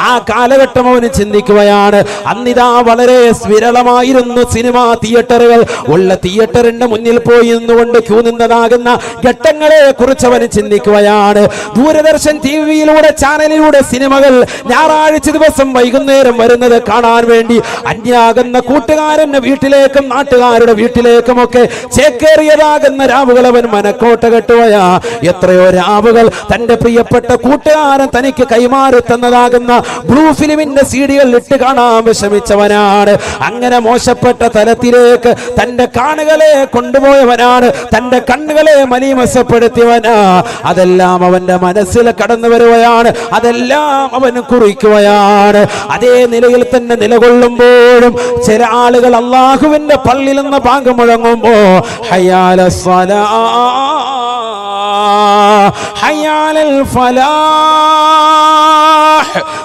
ആ കാലഘട്ടം അവന് ചിന്തിക്കുകയാണ്. അന്നിതാ വളരെ വിരളമായിരുന്നു സിനിമാ തിയേറ്ററുകൾ. ഉള്ള തിയേറ്ററിന്റെ മുന്നിൽ പോയി നിന്നുകൊണ്ട് ക്യൂ നിന്നതാകുന്ന ഘട്ടങ്ങളെ കുറിച്ച് അവന് ചിന്തിക്കുകയാണ്. ദൂരദർശൻ ടിവിയിലൂടെ ചാനലിലൂടെ സിനിമകൾ ഞായറാഴ്ച ദിവസം വൈകുന്നേരം വരുന്നത് കാണാൻ വേണ്ടി അന്യാകുന്ന കൂട്ടുകാരന്റെ വീട്ടിലേക്കും നാട്ടുകാരുടെ വീട്ടിലേക്കുമൊക്കെ ചേക്കേറിയതാകുന്ന രാവുകൾ അവൻ മനക്കോട്ട കെട്ടുകയാ. എത്രയോ രാവുകൾ തന്റെ പ്രിയപ്പെട്ട കൂട്ടുകാരൻ തനിക്ക് കൈമാറി തന്നതാകുന്ന ബ്ലൂ ഫിലിമിന്റെ സീഡികൾ ഇട്ട് കാണാൻ വിഷമിച്ചവനാണ്. അങ്ങനെ മോശപ്പെട്ട തലത്തിലേക്ക് തന്റെ കാണികളെ കൊണ്ടുപോയവനാണ്. തന്റെ കണ്ണുകളെ മലീമസപ്പെടുത്തിയവനാ. അതെല്ലാം അവന്റെ മനസ്സിൽ കടന്നു വരുകയാണ്. അതെല്ലാം അവൻ കുറിക്കുകയാണ്. അതേ നിലയിൽ തന്നെ നിലകൊള്ളുമ്പോഴും ചില ആളുകൾ അള്ളാഹുവിന്റെ പള്ളിയിൽ നിന്ന് ബാങ്ക് മുഴങ്ങുമ്പോ ഹയ്യാല സ്വലാ ഹയ്യാലൽ ഫലാഹ്,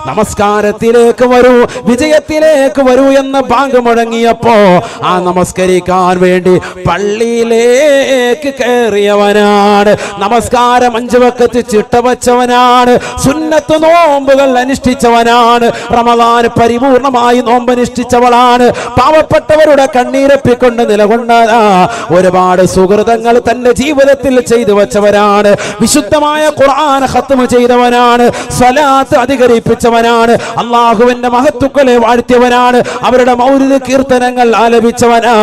നമസ്കാരത്തിലേക്ക് വരൂ, വിജയത്തിലേക്ക് വരൂ എന്ന് ബാങ്ക് മുഴങ്ങിയപ്പോ ആ നമസ്കരിക്കാൻ വേണ്ടി പള്ളിയിലേക്ക് കയറിയവനാണ്. നമസ്കാരം 5 വഖത്ത് ചിട്ടവച്ചവനാണ്. സുന്നത്ത് നോമ്പുകൾ അനുഷ്ഠിച്ചവനാണ്. റമദാൻ പരിപൂർണമായി നോമ്പനുഷ്ഠിച്ചവളാണ്. പാവപ്പെട്ടവരുടെ കണ്ണീരപ്പിക്കൊണ്ട് നിലകൊണ്ടതാ. ഒരുപാട് സുഹൃതങ്ങൾ തന്റെ ജീവിതത്തിൽ ചെയ്തു വെച്ചവരാണ്. വിശുദ്ധമായ ഖുർആൻ ഖത്മ ചെയ്തവനാണ്. സ്വലാത്ത് അധികരിപ്പിച്ചവനാണ്. അള്ളാഹുവിന്റെ മഹത്തുക്കളെ വാഴ്ത്തിയവനാണ്. അവരുടെ മൗലിദ് കീർത്തനങ്ങൾ ആലപിച്ചവനാ.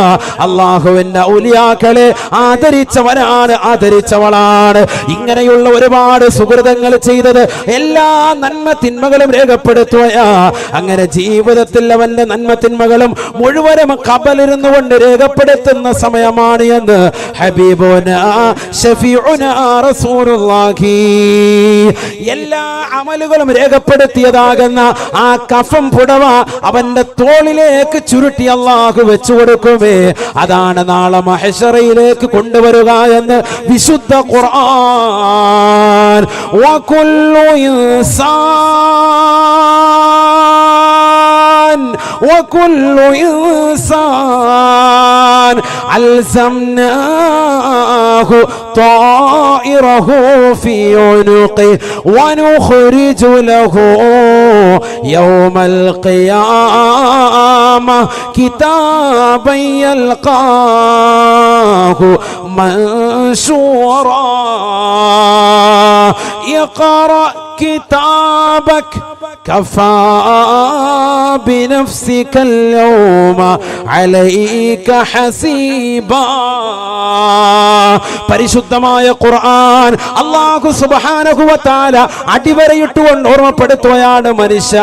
അള്ളാഹുവിന്റെ ഔലിയാക്കളെ ആദരിച്ചവനാണ്, ആദരിച്ചവളാണ്. ഇങ്ങനെയുള്ള ഒരുപാട് സുഹൃതങ്ങൾ ചെയ്തത് എല്ലാ നന്മ തിന്മകളും രേഖപ്പെടുത്തുകയാ. അങ്ങനെ ജീവിതത്തിൽ അവന്റെ നന്മ തിന്മകളും മുഴുവനും കബലിരുന്നു കൊണ്ട് രേഖപ്പെടുത്തുന്ന സമയമാണ് എന്ന് ഹബീബുനാ ശഫീഉനാ റസൂലുള്ളാഹി. എല്ലാ അമലുകളും രേഖപ്പെടുത്തിയതാകുന്ന ആ കഫം പുടവ അവന്റെ തോളിലേക്ക് ചുരുട്ടി അല്ലാഹു വെച്ചു കൊടുക്കുമേ. അതാണ് നാളെ മഹ്ശറയിലേക്ക് കൊണ്ടുവരിക എന്ന് വിശുദ്ധ ഖുർആൻ. വകുല്ലു ഇൻസാൻ അൽസംനാഹു طائره في عنقه ونخرج له يوم القيامة كتابا يلقاه منشورا اقرأ كتابك كفى بنفسك اليوم عليك حسيبا. പരിശുദ്ധമായ ഖുർആൻ അല്ലാഹു സുബ്ഹാനഹു വ തആല അടിവരയിട്ടുകൊണ്ട് ഓർമ്മപ്പെടുത്തുകയാണ്, മനുഷ്യ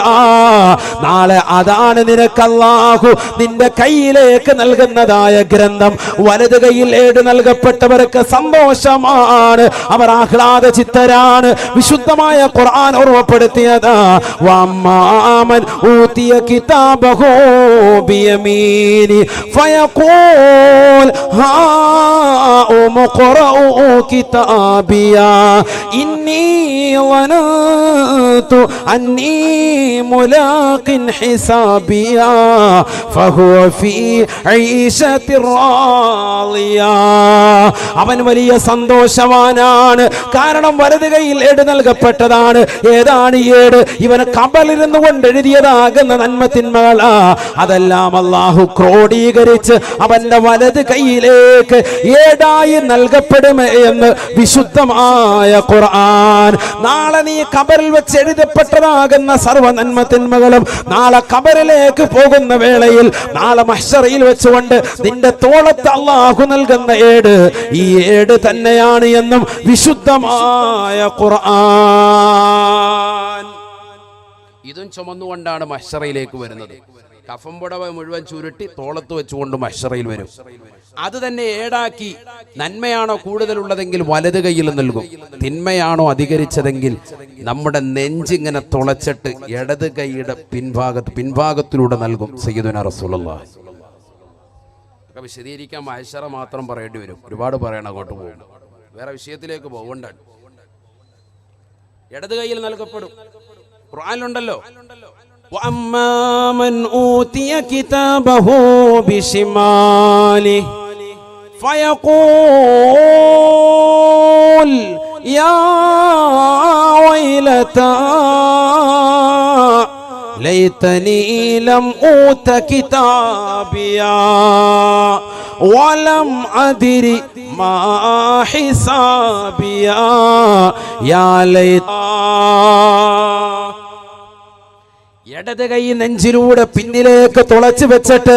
നാളെ അതാണ് നിനക്ക് അല്ലാഹു നിന്റെ കയ്യിലേക്ക് നൽകുന്നതായ ഗ്രന്ഥം. വലത് കയ്യിൽ ഏട് നൽകപ്പെട്ടവർക്ക് സന്തോഷമാണ്, അവർ ആഹ്ലാദ ചിത്തരാണ്. വിശുദ്ധമായ ഖുർആൻ ഓർമ്മപ്പെടുത്തിയതാ, വമ്മാമൻ ഊതിയ കിതാബഹു ബിയമീനി ഫയഖൂൽ ഹാ اقرؤوا كتابيا إني ظننت أني ملاق حسابيا فهو في عيشة راضية. അവൻ വലിയ സന്തോഷവാനാണ്. കാരണം വലത് കൈയിൽ ഏട് നൽകപ്പെട്ടതാണ്. ഏതാണ് ഈ ഏട്? ഇവന് ഖബറിൽ നിന്ന് കൊണ്ട് എഴുതിയതാകുന്ന നന്മത്തിന്മകളാ. അതെല്ലാം അല്ലാഹു ക്രോഡീകരിച്ച് അവന്റെ വലത് കൈയിലേക്ക് ഏടായി നൽകപ്പെടുമേ എന്ന് വിശുദ്ധമായ ഖുർആൻ. നാളെ നീ ഖബറിൽ വെച്ച് എഴുതപ്പെട്ടതാകുന്ന സർവ്വ നന്മത്തിന്മകളും നാളെ ഖബറിലേക്ക് പോകുന്ന വേളയിൽ, നാളെ മഹ്ശറിൽ വെച്ചുകൊണ്ട് നിന്റെ തോളത്ത് അല്ലാഹു നൽകുന്ന ഏട് ഈ ഏട് തന്നെയാണ് എന്നും വിശുദ്ധമായ ഖുർആൻ. ഇതും ചുമന്നുകൊണ്ടാണ് മഹ്ശറയിലേക്ക് വരുന്നത്. കഫം പുടവ മുഴുവൻ ചുരുട്ടി തോളത്ത് വെച്ചുകൊണ്ട് മഹ്ശറയിൽ വരും. അത് തന്നെ ഏടാക്കി നന്മയാണോ കൂടുതലുള്ളതെങ്കിൽ വലത് കൈയിൽ നൽകും. തിന്മയാണോ അധികരിച്ചതെങ്കിൽ നമ്മുടെ നെഞ്ചിങ്ങനെ തുളച്ചിട്ട് ഇടത് കൈയുടെ പിൻഭാഗത്തിലൂടെ നൽകും സയ്യിദുനാ റസൂലുള്ളാഹി. ഒക്കെ വിശദീകരിക്കാൻ മഹ്ശറ മാത്രം പറയേണ്ടി വരും. ഒരുപാട് പറയണം, അങ്ങോട്ട് പോകും. വേറെ വിഷയത്തിലേക്ക് പോകണ്ടാണ്. ഇടത് കൈയിൽ നൽകപ്പെടും. ഖുർആനിലുണ്ടല്ലോ, وَأَمَّا مَنْ أُوتِيَ كِتَابَهُ بِشِمَالِهِ فَيَقُولُ يَا وَيْلَتَى لَيْتَنِي لَمْ أُوتَ كِتَابِيَا وَلَمْ أَدْرِ مَا حِسَابِيَا يَا لَيْتَى. ഇടത് കൈ നെഞ്ചിലൂടെ പിന്നിലേക്ക് തുളച്ചു വെച്ചിട്ട്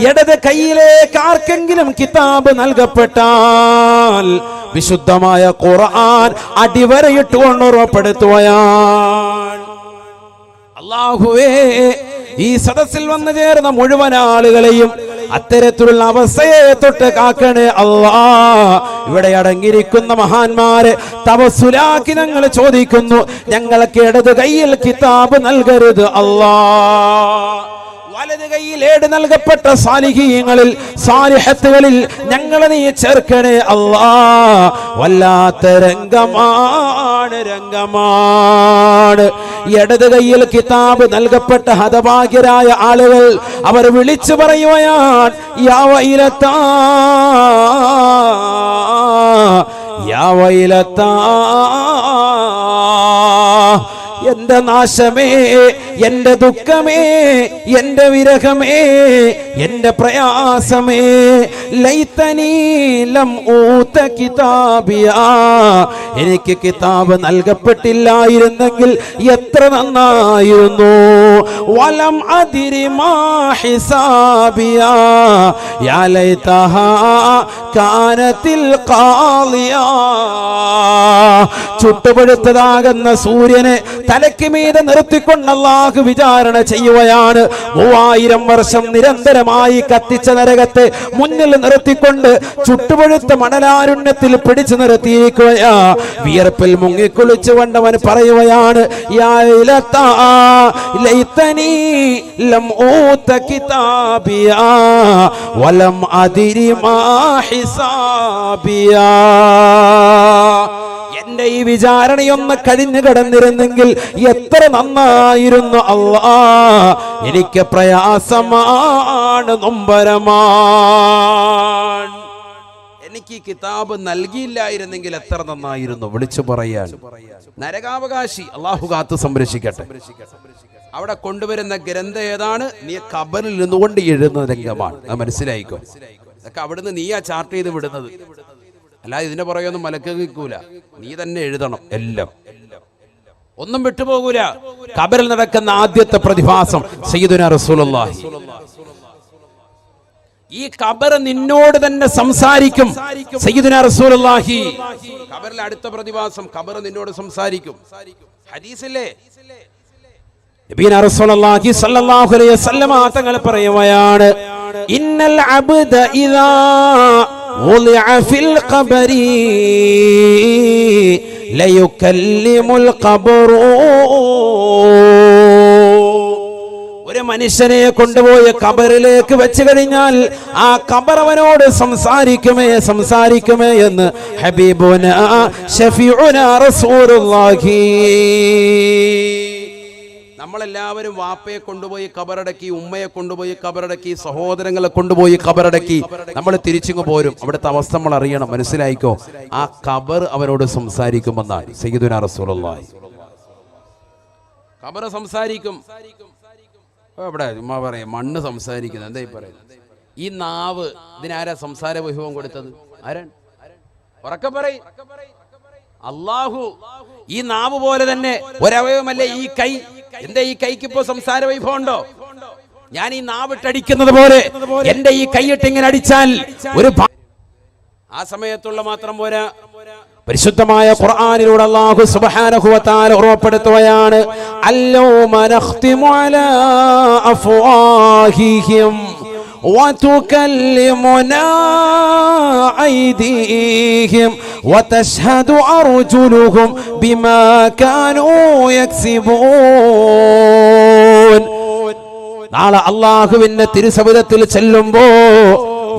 ഇടത് കൈയിലേക്ക് ആർക്കെങ്കിലും കിതാബ് നൽകപ്പെട്ടാൽ വിശുദ്ധമായ ഖുർആൻ അടിവരയിട്ടുകൊണ്ട് ഉറപ്പെടുത്തുകയാണ്. അല്ലാഹുവേ, ഈ സദസ്സിൽ വന്നു ചേർന്ന മുഴുവൻ ആളുകളെയും അത്തരത്തിലുള്ള അവസ്ഥയെ തൊട്ട് കാക്കണേ അല്ലാ. ഇവിടെ അടങ്ങിയിരിക്കുന്ന മഹാന്മാരെ തവസ്സുലാക്കി ഞങ്ങൾ ചോദിക്കുന്നു, ഞങ്ങൾക്ക് ഇടത് കയ്യിൽ കിതാബ് നൽകരുത് അല്ലാ. വലത് കൈയിൽ ഏട് നൽകപ്പെട്ട സാലിഹീങ്ങളിൽ സാലിഹത്തുകളിൽ ഞങ്ങളെ നീ ചേർക്കണേ അല്ലാ. വല്ലാത്ത രംഗമാണ്. ഇടത് കൈയിൽ കിതാബ് നൽകപ്പെട്ട ഹതഭാഗ്യരായ ആളുകൾ അവർ വിളിച്ചു പറയുകയാണ്, യാ വൈലത്താ യാ വൈലത്താ, എന്റെ നാശമേ, എന്റെ ദുഃഖമേ, എന്റെ വിരഹമേ, എന്റെ പ്രയാസമേ. ലൈതനീ ലം ഊത കിതാബിയാ, എനിക്ക് കിതാബ് നൽകപ്പെട്ടില്ലായിരുന്നെങ്കിൽ എത്ര നന്നായിരുന്നു. വലം അദ്രി മാ ഹിസാബിയാ യാ ലൈതഹാ കാനത്തിൽ ഖാളിയാ. ചുട്ടുപഴുത്തതാകുന്ന സൂര്യനെ തലയ്ക്ക് മീതെ നിർത്തിക്കൊണ്ട് അല്ലാഹു വിചാരണ ചെയ്യുകയാണ്. 3000 വർഷം നിരന്തരമായി കത്തിച്ച നരകത്തെ മുന്നിൽ നിർത്തിക്കൊണ്ട് ചുട്ടുപഴുത്ത മണലാരുണ്യത്തിൽ പിടിച്ചു നിർത്തിയിരിക്കുകയാ. വിയർപ്പിൽ മുങ്ങിക്കുളിച്ചുകൊണ്ട് അവൻ പറയുകയാണ്, യാ ലൈതാ ലൈതനീ ലം ഊത കിതാബിയാ വലം അദ്രി മാ ഹിസാബിയാ. എന്റെ ഈ വിചാരണയൊന്ന് കഴിഞ്ഞു കിടന്നിരുന്നെങ്കിൽ എത്ര നന്നായിരുന്നു അല്ലാ. എനിക്ക് പ്രയാസമാണ്, നൊമ്പരമാണ്. എനിക്ക് ഈ കിതാബ് നൽകിയില്ലായിരുന്നെങ്കിൽ എത്ര നന്നായിരുന്നു. വിളിച്ചു പറയാൻ നരകാവകാശി അല്ലാഹു കാത്തു സംരക്ഷിക്കട്ടെ. അവിടെ കൊണ്ടുവരുന്ന ഗ്രന്ഥം ഏതാണ്? നീ ഖബറിൽ നിന്നുകൊണ്ട് എഴുതുന്ന രംഗമാണ്. അത് മനസ്സിലായിക്കോ. അതൊക്കെ അവിടുന്ന് നീയാ ചാർട്ട് ചെയ്ത് വിടുന്നത്, അല്ലാതെ ഇതിന്റെ പുറകെയൊന്നും മലക്ക് നിൽക്കൂല. നീ തന്നെ എഴുതണം എല്ലാം, ഒന്നും വിട്ടുപോകൂല. ഖബറിൽ നടക്കുന്ന ആദ്യത്തെ പ്രതിഭാസം സയ്യിദുനാ റസൂലുള്ളാഹി. ഈ ഖബർ നിന്നോട് തന്നെ സംസാരിക്കും സയ്യിദുനാ റസൂലുള്ളാഹി. ഖബറിലെ അടുത്ത പ്രതിഭാസം ഖബർ നിന്നോട് സംസാരിക്കും. ഹദീസില്ലേ, നബിയുനാ റസൂലുള്ളാഹി സ്വല്ലല്ലാഹു അലൈഹി വസല്ലം തങ്ങൾ പറയുകയാണ്, ഇന്നൽ അബ്ദ ഇദാ وضع في القبر ليكلم القبر. ഒരു മനുഷ്യനെ കൊണ്ടുപോയി ഖബറിലേക്ക് വെച്ച് കഴിഞ്ഞാൽ ആ ഖബർ അവനോട് സംസാരിക്കുമേ എന്ന് ഹബീബുനാ ഷഫീഉനാ റസൂലുള്ളാഹി. നമ്മളെല്ലാവരും വാപ്പയെ കൊണ്ടുപോയി കബറടക്കി, ഉമ്മയെ കൊണ്ടുപോയി കബറടക്കി, സഹോദരങ്ങളെ കൊണ്ടുപോയി കബറടക്കി, നമ്മൾ തിരിച്ചിങ്ങ് പോരും. അവിടുത്തെ അവസ്ഥ നമ്മൾ അറിയണം, മനസ്സിലായിക്കോ. ആ ഖബർ അവരോട് സംസാരിക്കുമെന്നാണ് സയ്യിദുനാ റസൂലുള്ളാഹി. ഖബർ സംസാരിക്കും. ഇവിടെ ഉമ്മ പറയും മണ്ണ് സംസാരിക്കുന്നത്. എന്താ ഈ പറയുന്നത്? ഈ നാവ് ഇതിനാരാ സംസാര വൈഭവം കൊടുത്തത്? ആരാണ്? ഉറക്കെ പറയും. അല്ലാഹു. ഈ നാവ് പോലെ തന്നെ ഒരവയവമല്ലേ ഈ കൈ. എന്റെ ഈ കൈക്ക് ഇപ്പോ സംസാര വൈഭവം ഉണ്ടോ? ഞാൻ ഈ നാവിട്ടടിക്കുന്നത് പോലെ എന്റെ ഈ കൈയിട്ട് ഇങ്ങനെ അടിച്ചാൽ ഒരു ആ സമയത്തുള്ള മാത്രം പോരാ, പരിശുദ്ധമായ ഖുർആനിലൂടെ അല്ലാഹു സുബ്ഹാനഹു വ തആല ഉറപ്പെടുത്തുകയാണ്, അല്ലൗമ നഖ്തിമു അലാ അഫ്വാഹിഹിം وتكلمنا أيديهم وتشهد أرجلهم بما كانوا يكسبون. നാളെ അല്ലാഹുവിന്റെ തിരുസവിധത്തിൽ ചെല്ലുമ്പോ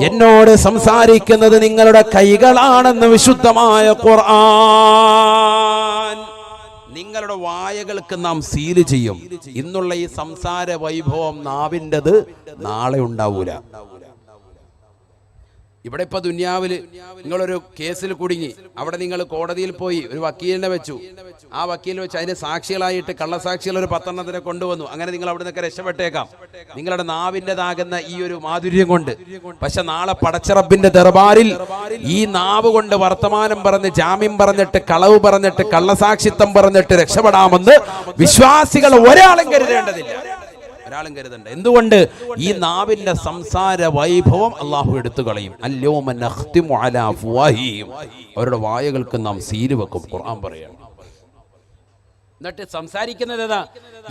എന്നോട് സംസാരിക്കുന്നത് നിങ്ങളുടെ കൈകളാണെന്ന് വിശുദ്ധമായ ഖുർആൻ. നിങ്ങളുടെ വായകൾക്ക് നാം സീല് ചെയ്യും. ഇന്നുള്ള ഈ സംസാര വൈഭവം നാവിൻ്റെത് നാളെ ഉണ്ടാവൂല. ഇവിടെ ഇപ്പൊ ദുനിയാവില് നിങ്ങളൊരു കേസിൽ കുടുങ്ങി, അവിടെ നിങ്ങൾ കോടതിയിൽ പോയി ഒരു വക്കീലിനെ വെച്ചു. ആ വക്കീൽ വെച്ച് അതിന് സാക്ഷികളായിട്ട് കള്ളസാക്ഷികൾ ഒരു 10 എണ്ണത്തിനെ കൊണ്ടുവന്നു. അങ്ങനെ നിങ്ങൾ അവിടെ നിന്നൊക്കെ രക്ഷപ്പെട്ടേക്കാം നിങ്ങളുടെ നാവിൻ്റെതാകുന്ന ഈ ഒരു മാധുര്യം കൊണ്ട്. പക്ഷെ നാളെ പടച്ചറബിന്റെ ദർബാറിൽ ഈ നാവ് കൊണ്ട് വർത്തമാനം പറഞ്ഞ്, ജാമ്യം പറഞ്ഞിട്ട്, കളവ് പറഞ്ഞിട്ട്, കള്ളസാക്ഷിത്വം പറഞ്ഞിട്ട് രക്ഷപ്പെടാമെന്ന് വിശ്വാസികൾ ഒരാളും കരുതേണ്ടതില്ല. ഒരാളും കരുതണ്ട. എന്തുകൊണ്ട്? ഈ നാവിന്റെ സംസാര വൈഭവം അള്ളാഹു എടുത്തു കളയും. അല്യൗമ നഖ്തിമു അലാ അഫ്വാഹിഹിം, അവരുടെ വായകൾക്ക് നാം സീല് വെക്കും. ഖുർആൻ പറയാണ്. എന്നിട്ട് സംസാരിക്കുന്നത് ഏതാ?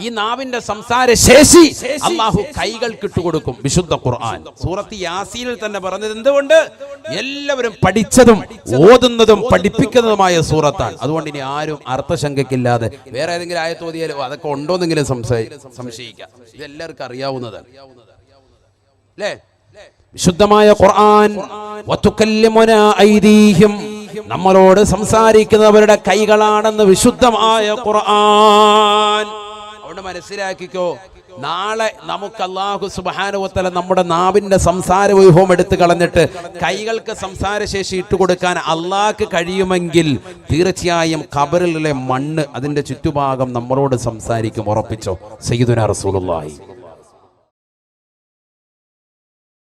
ഈ നാവിന്റെ സംസാര ശേഷി അള്ളാഹു കൈകൾക്ക് ഇട്ടുകൊടുക്കും. വിശുദ്ധ ഖുർആൻ സൂറത്ത് യാസീനിൽ തന്നെ പറഞ്ഞത് എന്തുകൊണ്ട്? എല്ലാവരും പഠിച്ചതും ഓതുന്നതും പഠിപ്പിക്കുന്നതുമായ സൂറത്താണ്. അതുകൊണ്ട് ഇനി ആരും അർത്ഥശങ്കയ്ക്കില്ലാതെ വേറെ ഏതെങ്കിലും ആയത്ത് ഓതിയാലോ അതൊക്കെ ഉണ്ടോന്നെങ്കിലും സംശയിക്കാം. ഇതെല്ലാവർക്കും അറിയാവുന്നതാണ് അല്ലേ? വിശുദ്ധമായ ഖുർആൻ വതുകല്ലിമുനാ ഐദീഹിം, നമ്മളോട് സംസാരിക്കുന്നവരുടെ കൈകളാണെന്ന് വിശുദ്ധമായ ഖുർആൻ. അതുകൊണ്ട് മനസ്സിലാക്കിക്കോ, നാളെ നമുക്ക് അല്ലാഹു സുബ്ഹാനഹു വ തആല നമ്മുടെ നാവിന്റെ സംസാര വൈഭവം എടുത്തു കളഞ്ഞിട്ട് കൈകൾക്ക് സംസാരശേഷി ഇട്ടുകൊടുക്കാൻ അള്ളാഹ്ക്ക് കഴിയുമെങ്കിൽ തീർച്ചയായും ഖബറിലെ മണ്ണ് അതിന്റെ ചുറ്റുഭാഗം നമ്മളോട് സംസാരിക്കും. ഉറപ്പിച്ചോ? സയ്യിദുനാ റസൂലുള്ളാഹി.